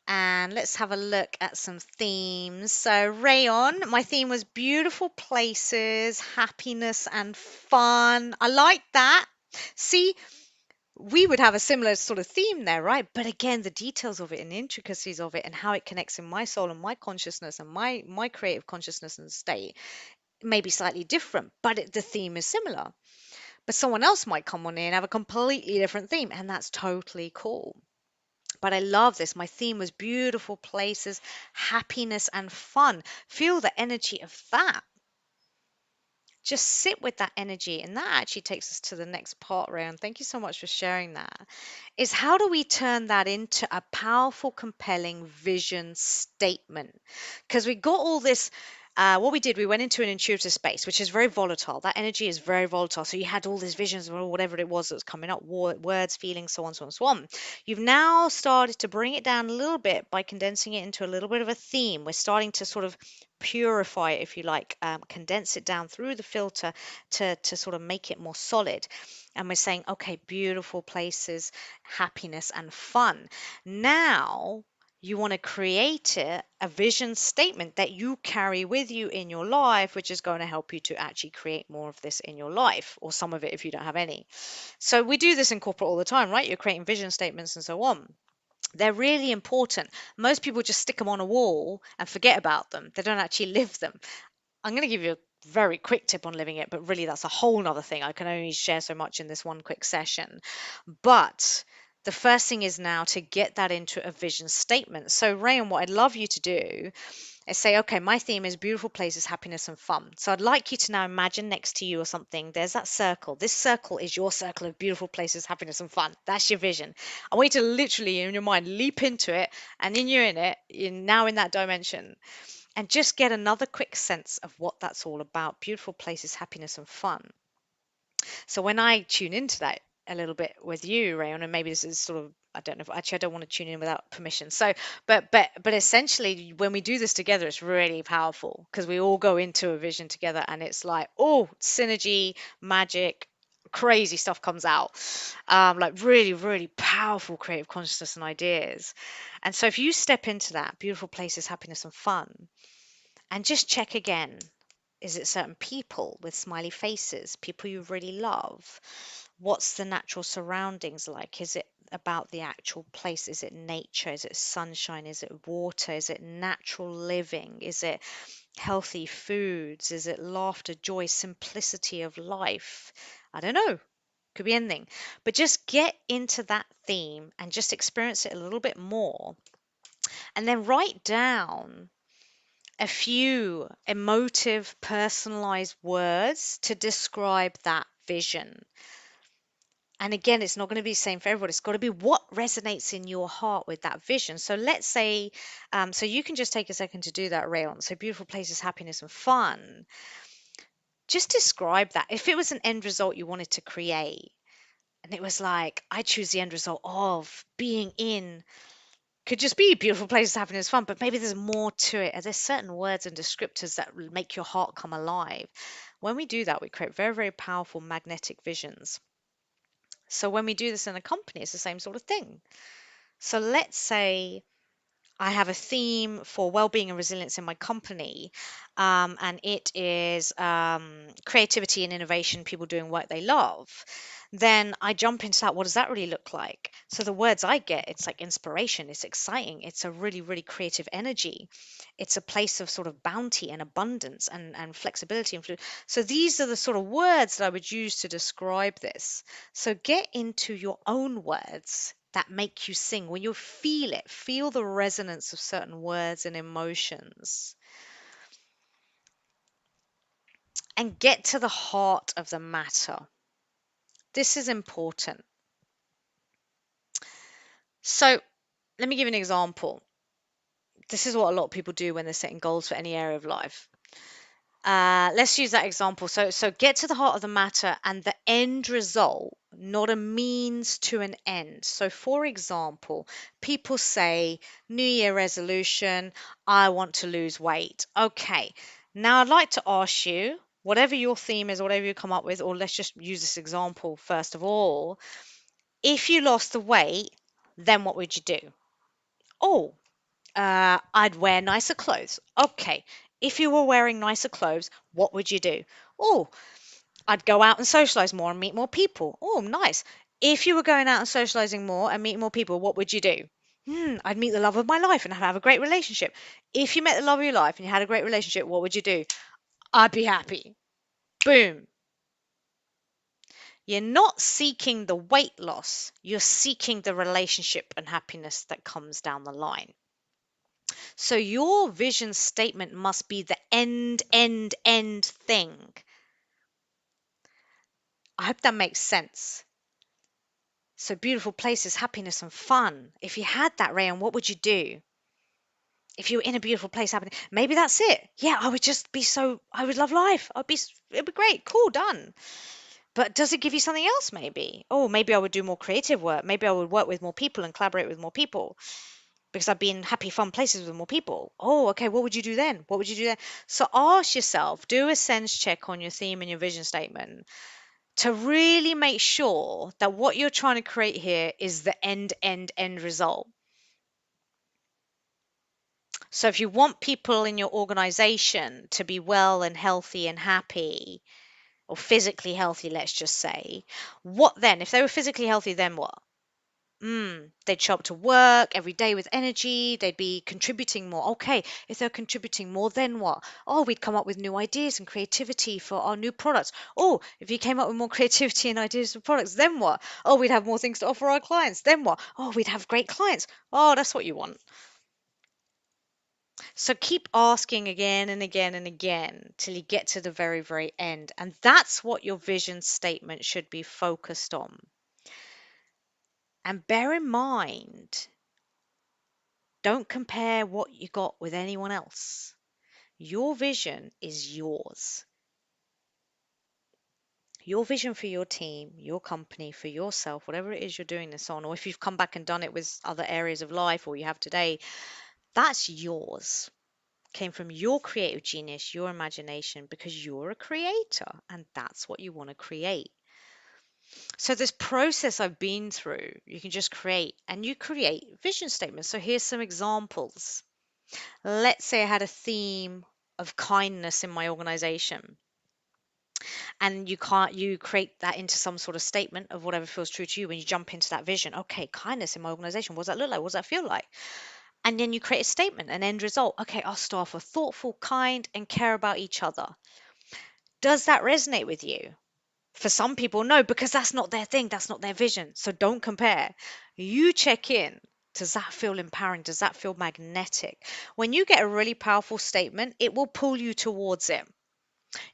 And let's have a look at some themes. So, Rayon, my theme was beautiful places, happiness, and fun. I like that. See, we would have a similar sort of theme there, right? But again, the details of it and the intricacies of it and how it connects in my soul and my consciousness and my creative consciousness and state may be slightly different, but the theme is similar. But someone else might come on in and have a completely different theme, and that's totally cool. But I love this. My theme was beautiful places, happiness, and fun. Feel the energy of that. Just sit with that energy. And that actually takes us to the next part, Rayan. Thank you so much for sharing that. Is how do we turn that into a powerful, compelling vision statement? Because we got all this. What we did, we went into an intuitive space, which is very volatile. That energy is very volatile. So you had all these visions or whatever it was that was coming up, words, feelings, so on, so on, so on. You've now started to bring it down a little bit by condensing it into a little bit of a theme. We're starting to sort of purify it, if you like, condense it down through the filter to sort of make it more solid. And we're saying, okay, beautiful places, happiness, and fun. Now You want to create a vision statement that you carry with you in your life, which is going to help you to actually create more of this in your life, or some of it if you don't have any. So we do this in corporate all the time, right? You're creating vision statements and so on. They're really important. Most people just stick them on a wall and forget about them. They don't actually live them. I'm going to give you a very quick tip on living it, but really that's a whole nother thing. I can only share so much in this one quick session. But the first thing is now to get that into a vision statement. So, Rayan, what I'd love you to do is say, okay, my theme is beautiful places, happiness, and fun. So I'd like you to now imagine next to you or something, there's that circle. This circle is your circle of beautiful places, happiness, and fun. That's your vision. I want you to literally, in your mind, leap into it, and then you're in it, you're now in that dimension, and just get another quick sense of what that's all about. Beautiful places, happiness, and fun. So when I tune into that a little bit with you, Rayon, and maybe this is sort of, I don't know if actually I don't want to tune in without permission. So, but essentially when we do this together, it's really powerful because we all go into a vision together, and it's like, oh, synergy, magic, crazy stuff comes out, like really, really powerful creative consciousness and ideas. And so if you step into that beautiful places, happiness, and fun, and just check again. Is it certain people with smiley faces, people you really love? What's the natural surroundings like? Is it about the actual place? Is it nature? Is it sunshine? Is it water? Is it natural living? Is it healthy foods? Is it laughter, joy, simplicity of life? I don't know. Could be anything. But just get into that theme and just experience it a little bit more. And then write down a few emotive, personalized words to describe that vision. And again, it's not going to be the same for everybody. It's got to be what resonates in your heart with that vision. So let's say, so you can just take a second to do that, Rayon. So beautiful places, happiness, and fun. Just describe that. If it was an end result you wanted to create, and it was like, I choose the end result of being in could just be beautiful places, happiness, fun, but maybe there's more to it. There's certain words and descriptors that make your heart come alive. When we do that, we create very, very powerful magnetic visions. So when we do this in a company, it's the same sort of thing. So let's say I have a theme for well-being and resilience in my company, and it is creativity and innovation, people doing work they love. Then I jump into that. What does that really look like? So the words I get, it's like inspiration, it's exciting, it's a really, really creative energy. It's a place of sort of bounty and abundance and flexibility. So these are the sort of words that I would use to describe this. So get into your own words that make you sing. When you feel it, feel the resonance of certain words and emotions, and get to the heart of the matter. This is important. So let me give you an example. This is what a lot of people do when they're setting goals for any area of life. Let's use that example. So get to the heart of the matter and the end result, not a means to an end. So, for example, people say, New Year resolution, I want to lose weight. Okay, now I'd like to ask you, whatever your theme is, whatever you come up with, or let's just use this example first of all. If you lost the weight, then what would you do? Oh, I'd wear nicer clothes. Okay. If you were wearing nicer clothes, what would you do? Oh, I'd go out and socialize more and meet more people. Oh, nice. If you were going out and socializing more and meeting more people, what would you do? I'd meet the love of my life and have a great relationship. If you met the love of your life and you had a great relationship, what would you do? I'd be happy. Boom. You're not seeking the weight loss, you're seeking the relationship and happiness that comes down the line. So your vision statement must be the end thing. I hope that makes sense. So beautiful places, happiness and fun. If you had that, Rayon, what would you do? If you were in a beautiful place happening, maybe that's it. Yeah, I would just be I would love life. It'd be great. Cool, done. But does it give you something else maybe? Oh, maybe I would do more creative work. Maybe I would work with more people and collaborate with more people, because I've been happy, fun places with more people. Oh, okay. What would you do then? What would you do then? So ask yourself, do a sense check on your theme and your vision statement to really make sure that what you're trying to create here is the end result. So if you want people in your organization to be well and healthy and happy, or physically healthy, let's just say, what then? If they were physically healthy, then what? They'd show up to work every day with energy. They'd be contributing more. Okay, if they're contributing more, then what? Oh, we'd come up with new ideas and creativity for our new products. Oh, if you came up with more creativity and ideas for products, then what? Oh, we'd have more things to offer our clients. Then what? Oh, we'd have great clients. Oh, that's what you want. So keep asking again and again and again till you get to the very, very end. And that's what your vision statement should be focused on. And bear in mind, don't compare what you got with anyone else. Your vision is yours. Your vision for your team, your company, for yourself, whatever it is you're doing this on, or if you've come back and done it with other areas of life or you have today, that's yours. Came from your creative genius, your imagination, because you're a creator and that's what you want to create. So, this process I've been through, you can just create and you create vision statements. So, here's some examples. Let's say I had a theme of kindness in my organization and you create that into some sort of statement of whatever feels true to you when you jump into that vision. Okay, kindness in my organization, what does that look like, what does that feel like? And then you create a statement, an end result. Okay, our staff are thoughtful, kind, and care about each other. Does that resonate with you? For some people, no, because that's not their thing, that's not their vision. So don't compare. You check in. Does that feel empowering? Does that feel magnetic? When you get a really powerful statement, it will pull you towards it.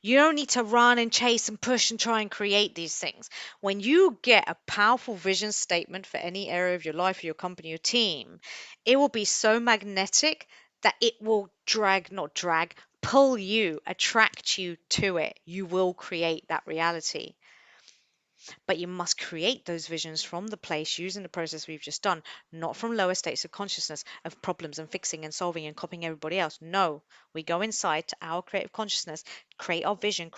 You don't need to run and chase and push and try and create these things. When you get a powerful vision statement for any area of your life, or your company, your team, it will be so magnetic that it will pull you, attract you to it. You will create that reality. But you must create those visions from the place using the process we've just done, not from lower states of consciousness of problems and fixing and solving and copying everybody else. No, we go inside to our creative consciousness, create our vision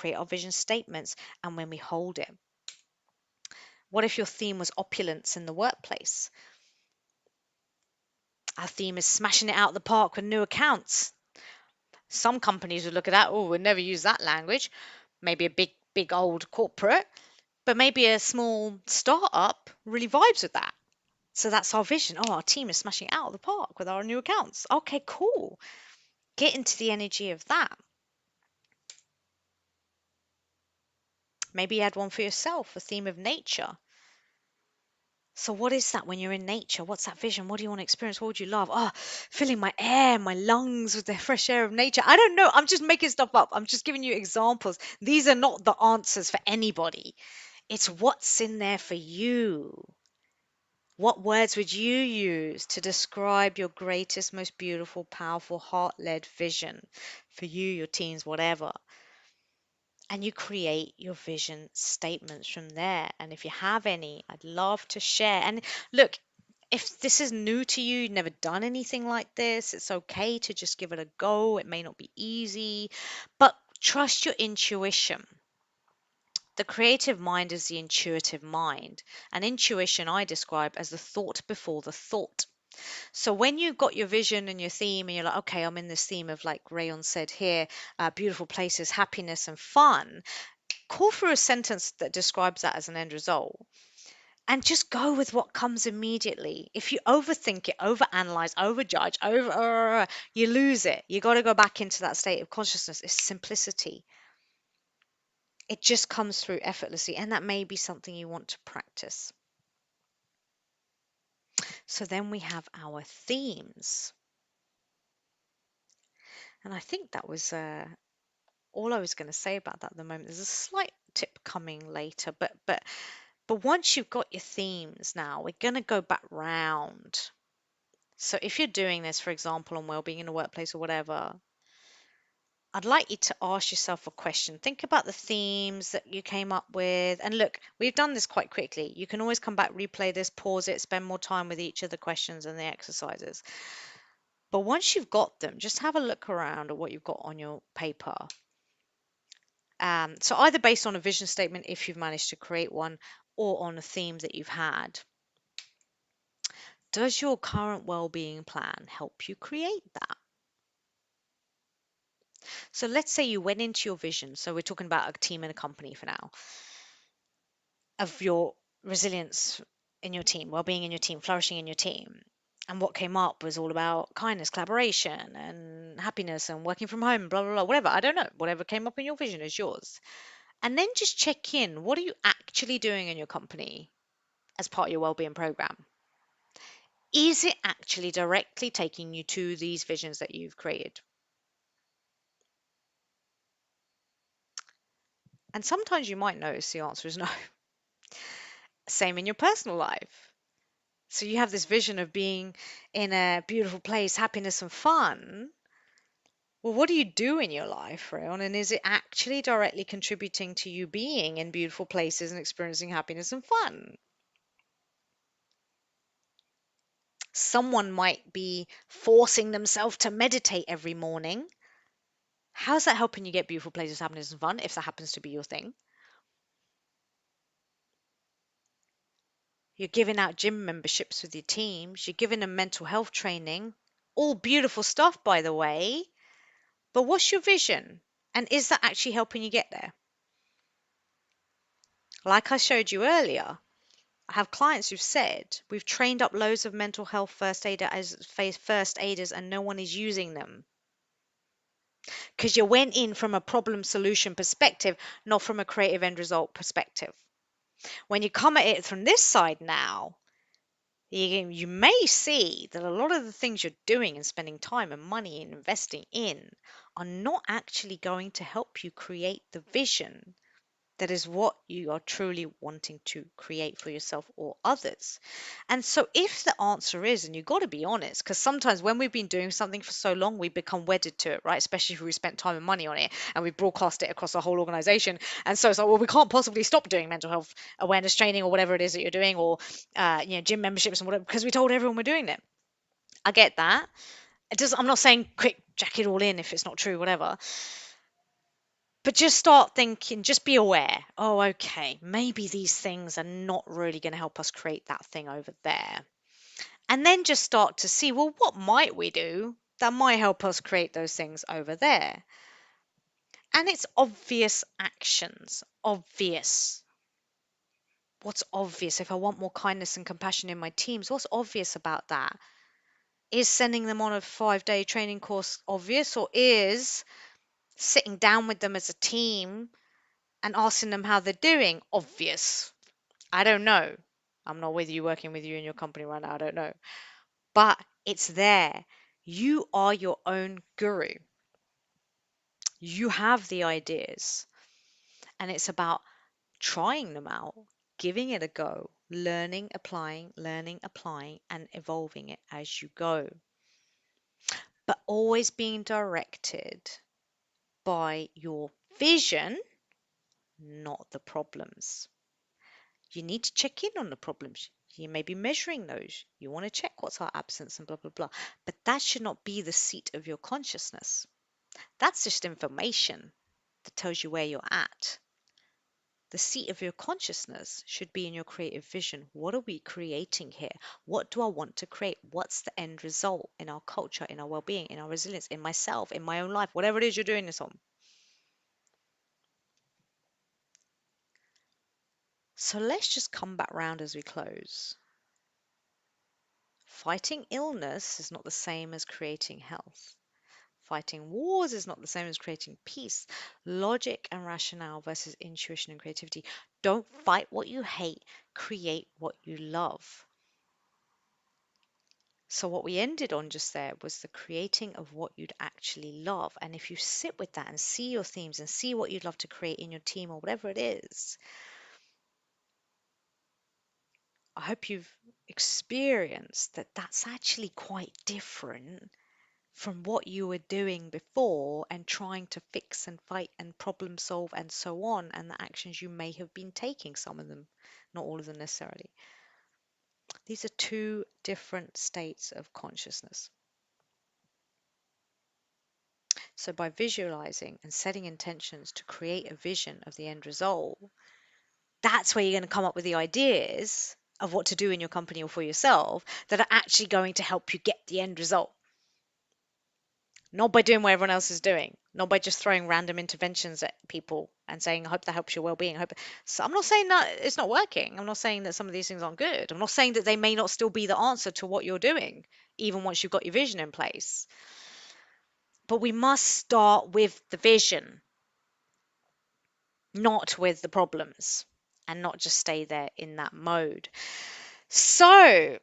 statements, and when we hold it. What if your theme was opulence in the workplace? Our theme is smashing it out of the park with new accounts. Some companies would look at that, oh, we'd never use that language. Maybe a big old corporate, but maybe a small startup really vibes with that. So that's our vision. Oh, our team is smashing it out of the park with our new accounts. Okay, cool. Get into the energy of that. Maybe you had one for yourself, a theme of nature. So what is that when you're in nature? What's that vision? What do you want to experience? What would you love? Oh, filling my air, my lungs with the fresh air of nature. I don't know. I'm just making stuff up. I'm just giving you examples. These are not the answers for anybody. It's what's in there for you. What words would you use to describe your greatest, most beautiful, powerful, heart led vision for you, your teens, whatever? And you create your vision statements from there. And if you have any, I'd love to share. And look, if this is new to you, you've never done anything like this, it's okay to just give it a go. It may not be easy, but trust your intuition. The creative mind is the intuitive mind. And intuition I describe as the thought before the thought. So when you've got your vision and your theme, and you're like, okay, I'm in this theme of, like Rayon said here, beautiful places, happiness, and fun, call for a sentence that describes that as an end result. And just go with what comes immediately. If you overthink it, overanalyze, overjudge, you lose it. You got to go back into that state of consciousness. It's simplicity. It just comes through effortlessly, and that may be something you want to practice. So then we have our themes. And I think that was all I was going to say about that at the moment. There's a slight tip coming later, but once you've got your themes now, we're going to go back round. So if you're doing this, for example, on well-being in the workplace or whatever, I'd like you to ask yourself a question. Think about the themes that you came up with. And look, we've done this quite quickly. You can always come back, replay this, pause it, spend more time with each of the questions and the exercises. But once you've got them, just have a look around at what you've got on your paper. So either based on a vision statement, if you've managed to create one, or on a theme that you've had. Does your current well-being plan help you create that? So let's say you went into your vision. So we're talking about a team and a company for now, of your resilience in your team, well-being in your team, flourishing in your team. And what came up was all about kindness, collaboration, and happiness, and working from home, blah, blah, blah, whatever. I don't know. Whatever came up in your vision is yours. And then just check in. What are you actually doing in your company as part of your well-being program? Is it actually directly taking you to these visions that you've created? And sometimes you might notice the answer is no. Same in your personal life. So you have this vision of being in a beautiful place, happiness and fun. Well, what do you do in your life, Rayon? And is it actually directly contributing to you being in beautiful places and experiencing happiness and fun? Someone might be forcing themselves to meditate every morning. How's that helping you get beautiful places, happiness, and fun if that happens to be your thing? You're giving out gym memberships with your teams. You're giving them mental health training. All beautiful stuff, by the way. But what's your vision? And is that actually helping you get there? Like I showed you earlier, I have clients who've said, we've trained up loads of mental health first aiders and no one is using them. Because you went in from a problem solution perspective, not from a creative end result perspective. When you come at it from this side now, you may see that a lot of the things you're doing and spending time and money and investing in are not actually going to help you create the vision that is what you are truly wanting to create for yourself or others. And so, if the answer is, and you've got to be honest, because sometimes when we've been doing something for so long, we become wedded to it, right? Especially if we spent time and money on it and we broadcast it across the whole organization. And so it's like, well, we can't possibly stop doing mental health awareness training or whatever it is that you're doing, or gym memberships and whatever, because we told everyone we're doing it. I get that. I'm not saying quick jack it all in if it's not true, whatever. But just start thinking, just be aware. Oh, okay, maybe these things are not really going to help us create that thing over there. And then just start to see, well, what might we do that might help us create those things over there? And it's obvious actions. Obvious. What's obvious? If I want more kindness and compassion in my teams, what's obvious about that? Is sending them on a 5-day training course obvious, or is sitting down with them as a team and asking them how they're doing obvious? I don't know. I'm not with you, working with you in your company right now. I don't know. But it's there. You are your own guru. You have the ideas. And it's about trying them out, giving it a go, learning, applying, and evolving it as you go. But always being directed by your vision, not the problems. You need to check in on the problems. You may be measuring those. You want to check what's our absence and blah, blah, blah. But that should not be the seat of your consciousness. That's just information that tells you where you're at. The seat of your consciousness should be in your creative vision. What are we creating here? What do I want to create? What's the end result in our culture, in our well-being, in our resilience, in myself, in my own life, whatever it is you're doing this on? So let's just come back round as we close. Fighting illness is not the same as creating health. Fighting wars is not the same as creating peace. Logic and rationale versus intuition and creativity. Don't fight what you hate, create what you love. So, what we ended on just there was the creating of what you'd actually love. And if you sit with that and see your themes and see what you'd love to create in your team or whatever it is, I hope you've experienced that that's actually quite different from what you were doing before and trying to fix and fight and problem solve and so on, and the actions you may have been taking, some of them, not all of them necessarily. These are two different states of consciousness. So, by visualizing and setting intentions to create a vision of the end result, that's where you're going to come up with the ideas of what to do in your company or for yourself that are actually going to help you get the end result. Not by doing what everyone else is doing. not by just throwing random interventions at people and saying, I hope that helps your well-being. I hope. So I'm not saying that it's not working. I'm not saying that some of these things aren't good. I'm not saying that they may not still be the answer to what you're doing, even once you've got your vision in place. But we must start with the vision, not with the problems, and not just stay there in that mode. So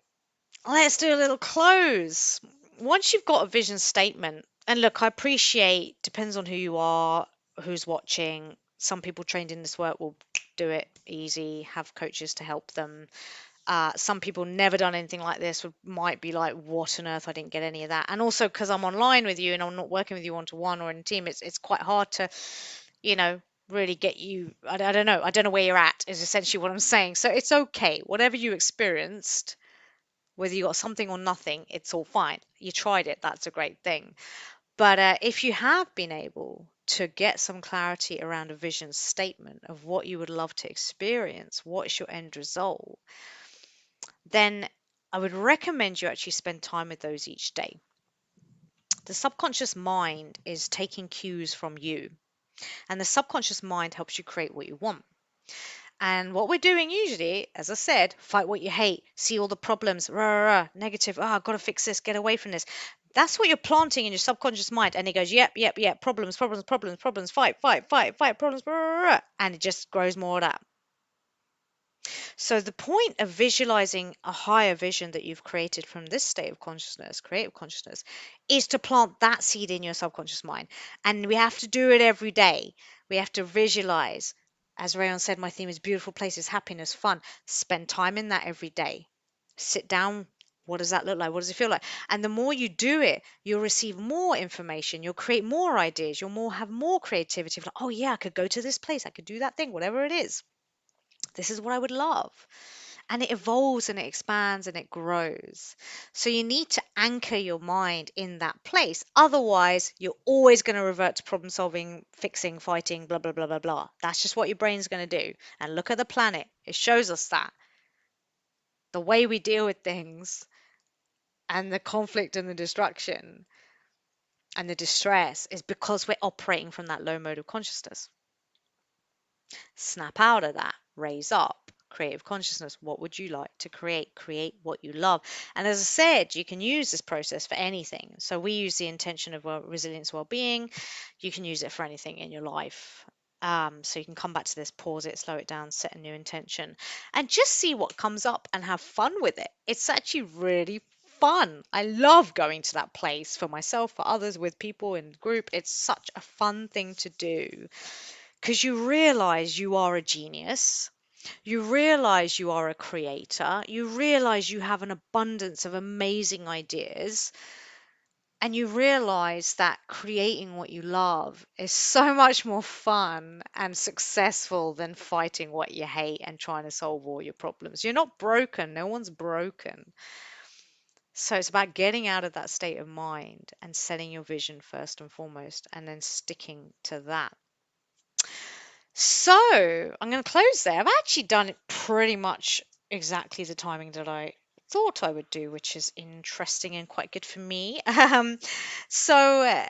let's do a little close. Once you've got a vision statement, and look, I appreciate, depends on who you are, who's watching. Some people trained in this work will do it easy, have coaches to help them. Some people never done anything like this might be like, what on earth? I didn't get any of that. And also because I'm online with you and I'm not working with you one to one or in a team, it's quite hard to, you know, really get you. I don't know. I don't know where you're at. Is essentially what I'm saying. So it's okay. Whatever you experienced, whether you got something or nothing, it's all fine. You tried it. That's a great thing. But if you have been able to get some clarity around a vision statement of what you would love to experience, what is your end result, then I would recommend you actually spend time with those each day. The subconscious mind is taking cues from you, and the subconscious mind helps you create what you want. And what we're doing usually, as I said, fight what you hate, see all the problems, rah, rah, rah, negative, I've got to fix this, get away from this. That's what you're planting in your subconscious mind. And it goes, yep, yep, yep, problems, problems, problems, problems, fight, fight, fight, fight, problems, rah, rah, rah, and it just grows more of that. So the point of visualizing a higher vision that you've created from this state of consciousness, creative consciousness, is to plant that seed in your subconscious mind. And we have to do it every day. We have to visualize. As Rayon said, my theme is beautiful places, happiness, fun. Spend time in that every day. Sit down. What does that look like? What does it feel like? And the more you do it, you'll receive more information. You'll create more ideas. You'll have more creativity. Like, oh yeah, I could go to this place. I could do that thing, whatever it is. This is what I would love. And it evolves and it expands and it grows. So you need to anchor your mind in that place. Otherwise, you're always going to revert to problem solving, fixing, fighting, blah, blah, blah, blah, blah. That's just what your brain's going to do. And look at the planet. It shows us that. The way we deal with things and the conflict and the destruction and the distress is because we're operating from that low mode of consciousness. Snap out of that, raise up, creative consciousness. What would you like to create? Create what you love. And as I said, you can use this process for anything. So we use the intention of resilience, well-being. You can use it for anything in your life. So you can come back to this, pause it, slow it down, set a new intention, and just see what comes up and have fun with it. It's actually really fun. I love going to that place for myself, for others, with people in group. It's such a fun thing to do because you realize you are a genius. You realize you are a creator. You realize you have an abundance of amazing ideas. And you realize that creating what you love is so much more fun and successful than fighting what you hate and trying to solve all your problems. You're not broken. No one's broken. So it's about getting out of that state of mind and setting your vision first and foremost, and then sticking to that. So I'm going to close there. I've actually done it pretty much exactly the timing that I thought I would do, which is interesting and quite good for me. So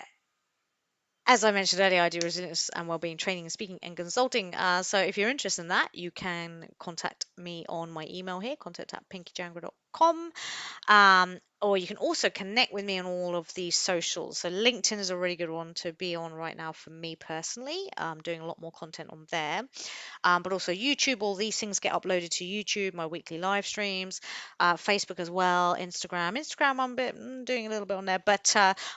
as I mentioned earlier, I do resilience and wellbeing training and speaking and consulting. So if you're interested in that, you can contact me on my email here, contact@pinkyjangra.com. Or you can also connect with me on all of these socials. So LinkedIn is a really good one to be on right now for me personally. I'm doing a lot more content on there. But also YouTube. All these things get uploaded to YouTube, my weekly live streams, Facebook as well, Instagram. Instagram, doing a little bit on there, but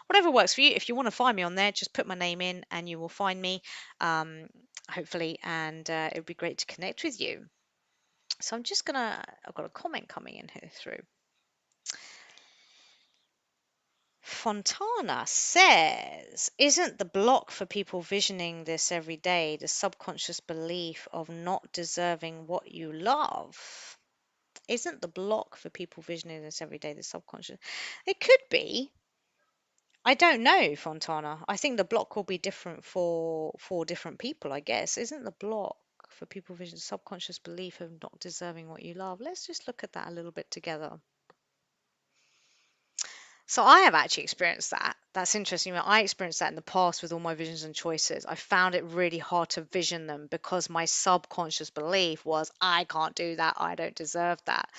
whatever works for you. If you want to find me on there, just put my name in and you will find me, um, hopefully, and it would be great to connect with you. So I've got a comment coming in here through. Fontana says, isn't the block for people visioning this every day the subconscious belief of not deserving what you love? Isn't the block for people visioning this every day the subconscious? It could be. I don't know, Fontana. I think the block will be different for different people, I guess. Isn't the block for people visioning subconscious belief of not deserving what you love? Let's just look at that a little bit together. So I have actually experienced that. That's interesting. I experienced that in the past with all my visions and choices. I found it really hard to vision them because my subconscious belief was, I can't do that. I don't deserve that.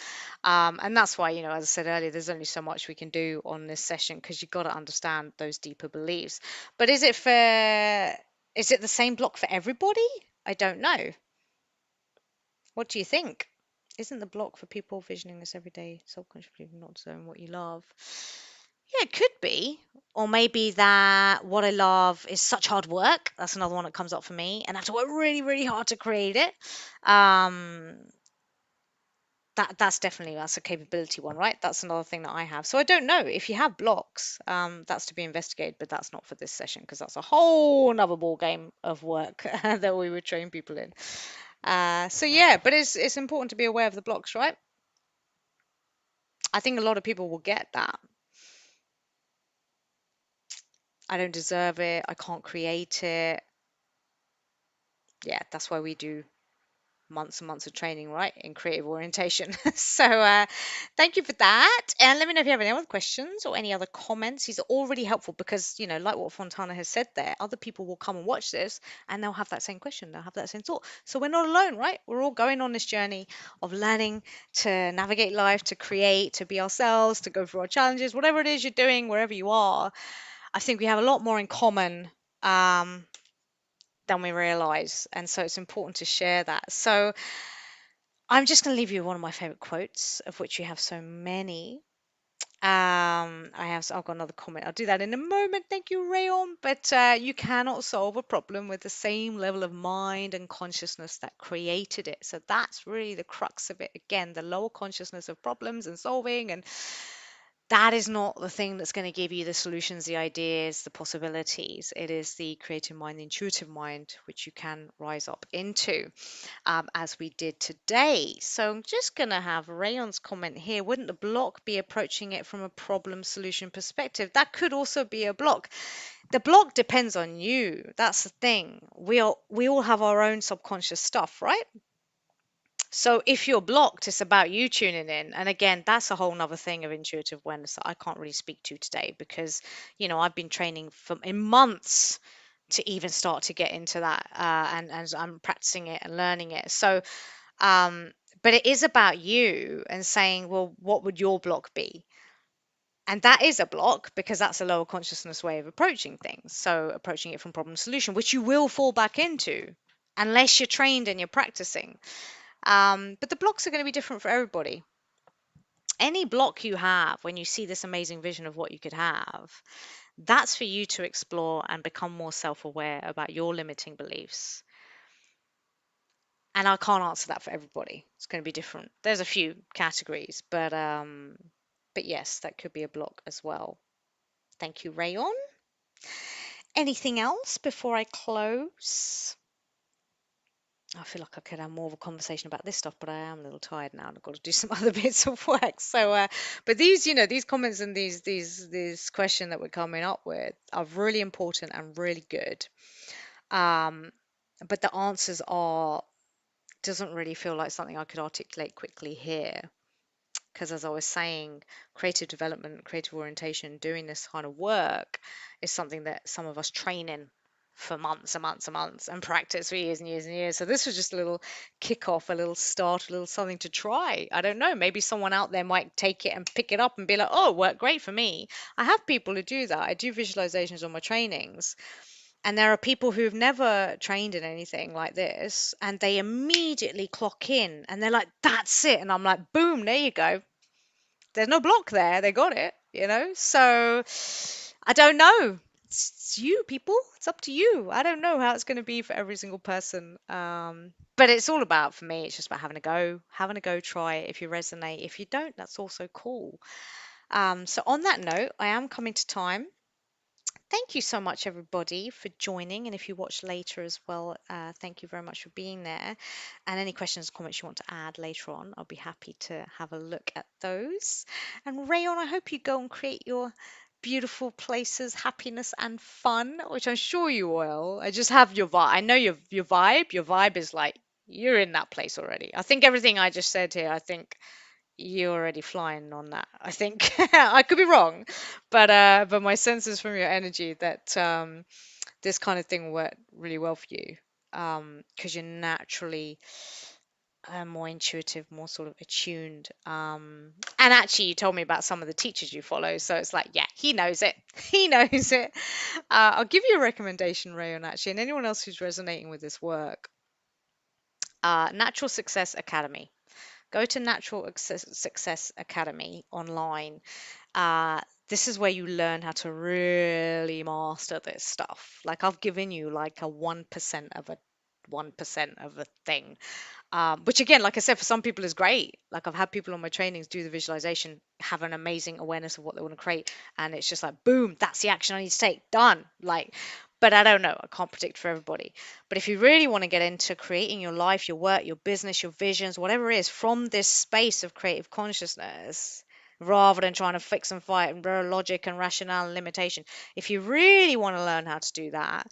And that's why, as I said earlier, there's only so much we can do on this session because you've got to understand those deeper beliefs. But is it the same block for everybody? I don't know. What do you think? Isn't the block for people visioning this every day subconsciously not deserving what you love? Yeah, it could be. Or maybe that what I love is such hard work. That's another one that comes up for me. And I have to work really, really hard to create it. Um, that's a capability one, right? That's another thing that I have. So I don't know if you have blocks. That's to be investigated, but that's not for this session because that's a whole nother ball game of work that we would train people in. So yeah, but it's important to be aware of the blocks, right? I think a lot of people will get that. I don't deserve it. I can't create it. Yeah, that's why we do months and months of training, right, in creative orientation. So thank you for that. And let me know if you have any other questions or any other comments. These are all really helpful because, like what Fontana has said there, other people will come and watch this and they'll have that same question. They'll have that same thought. So we're not alone, right? We're all going on this journey of learning to navigate life, to create, to be ourselves, to go through our challenges, whatever it is you're doing, wherever you are. I think we have a lot more in common. Than we realize. And so it's important to share that. So I'm just going to leave you with one of my favorite quotes, of which you have so many. I've got another comment. I'll do that in a moment. Thank you, Rayon. But you cannot solve a problem with the same level of mind and consciousness that created it. So that's really the crux of it. Again, the lower consciousness of problems and solving, and that is not the thing that's going to give you the solutions, the ideas, the possibilities. It is the creative mind, the intuitive mind, which you can rise up into, as we did today. So I'm just going to have Rayon's comment here. Wouldn't the block be approaching it from a problem solution perspective? That could also be a block. The block depends on you. That's the thing. We all have our own subconscious stuff, right? So if you're blocked, it's about you tuning in. And again, that's a whole nother thing of intuitive awareness that I can't really speak to today because, I've been training for in months to even start to get into that. And I'm practicing it and learning it. So, um, but it is about you and saying, well, what would your block be? And that is a block because that's a lower consciousness way of approaching things. So approaching it from problem solution, which you will fall back into unless you're trained and you're practicing. But the blocks are going to be different for everybody. Any block you have when you see this amazing vision of what you could have, that's for you to explore and become more self-aware about your limiting beliefs. And I can't answer that for everybody. It's going to be different. There's a few categories, but yes, that could be a block as well. Thank you, Rayon. Anything else before I close? I feel like I could have more of a conversation about this stuff, but I am a little tired now and I've got to do some other bits of work. So, but these comments and these question that we're coming up with are really important and really good. Um, but the answers doesn't really feel like something I could articulate quickly here. Because as I was saying, creative development, creative orientation, doing this kind of work is something that some of us train in for months and months and months and practice for years and years and years. So this was just a little kick off, a little start, a little something to try. I don't know. Maybe someone out there might take it and pick it up and be like, oh, it worked great for me. I have people who do that. I do visualizations on my trainings. And there are people who've never trained in anything like this, and they immediately clock in and they're like, that's it. And I'm like, boom, there you go. There's no block there. They got it. So I don't know. It's you, people. It's up to you. I don't know how it's going to be for every single person. But it's all about, for me, it's just about having a go, try it. If you resonate, if you don't, that's also cool. So on that note, I am coming to time. Thank you so much, everybody, for joining. And if you watch later as well, thank you very much for being there. And any questions, comments you want to add later on, I'll be happy to have a look at those. And Rayon, I hope you go and create your beautiful places, happiness and fun, which I'm sure you will. I just have your vibe. I know your vibe. Your vibe is like you're in that place already. I think everything I just said here, I think you're already flying on that. I think I could be wrong, but my sense is from your energy that this kind of thing will work really well for you, because you're naturally more intuitive, more sort of attuned. And actually, you told me about some of the teachers you follow, so it's like, yeah, he knows it. He knows it. I'll give you a recommendation, Rayon, actually, and anyone else who's resonating with this work. Natural Success Academy. Go to Success Academy online. This is where you learn how to really master this stuff. Like I've given you like a 1% of a 1% of a thing, which again, like I said, for some people is great. Like I've had people on my trainings do the visualization, have an amazing awareness of what they want to create, and it's just like, boom, that's the action I need to take. Done. Like, but I don't know. I can't predict for everybody. But if you really want to get into creating your life, your work, your business, your visions, whatever it is, from this space of creative consciousness, rather than trying to fix and fight and logic and rationale and limitation, if you really want to learn how to do that,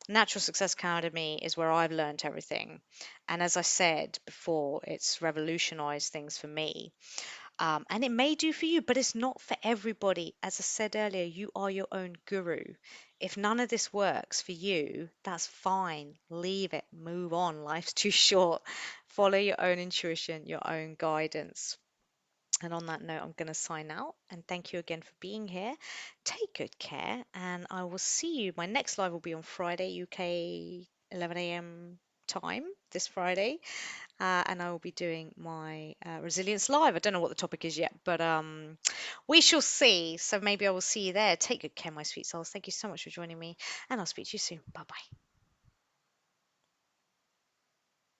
Natural Success Academy is where I've learned everything. And as I said before, it's revolutionized things for me. And it may do for you, but it's not for everybody. As I said earlier, you are your own guru. If none of this works for you, that's fine. Leave it, move on. Life's too short. Follow your own intuition, your own guidance. And on that note, I'm going to sign out and thank you again for being here. Take good care, and I will see you. My next live will be on Friday, UK 11 a.m. time this Friday, and I will be doing my resilience live. I don't know what the topic is yet, but we shall see. So maybe I will see you there. Take good care, my sweet souls. Thank you so much for joining me, and I'll speak to you soon. Bye bye.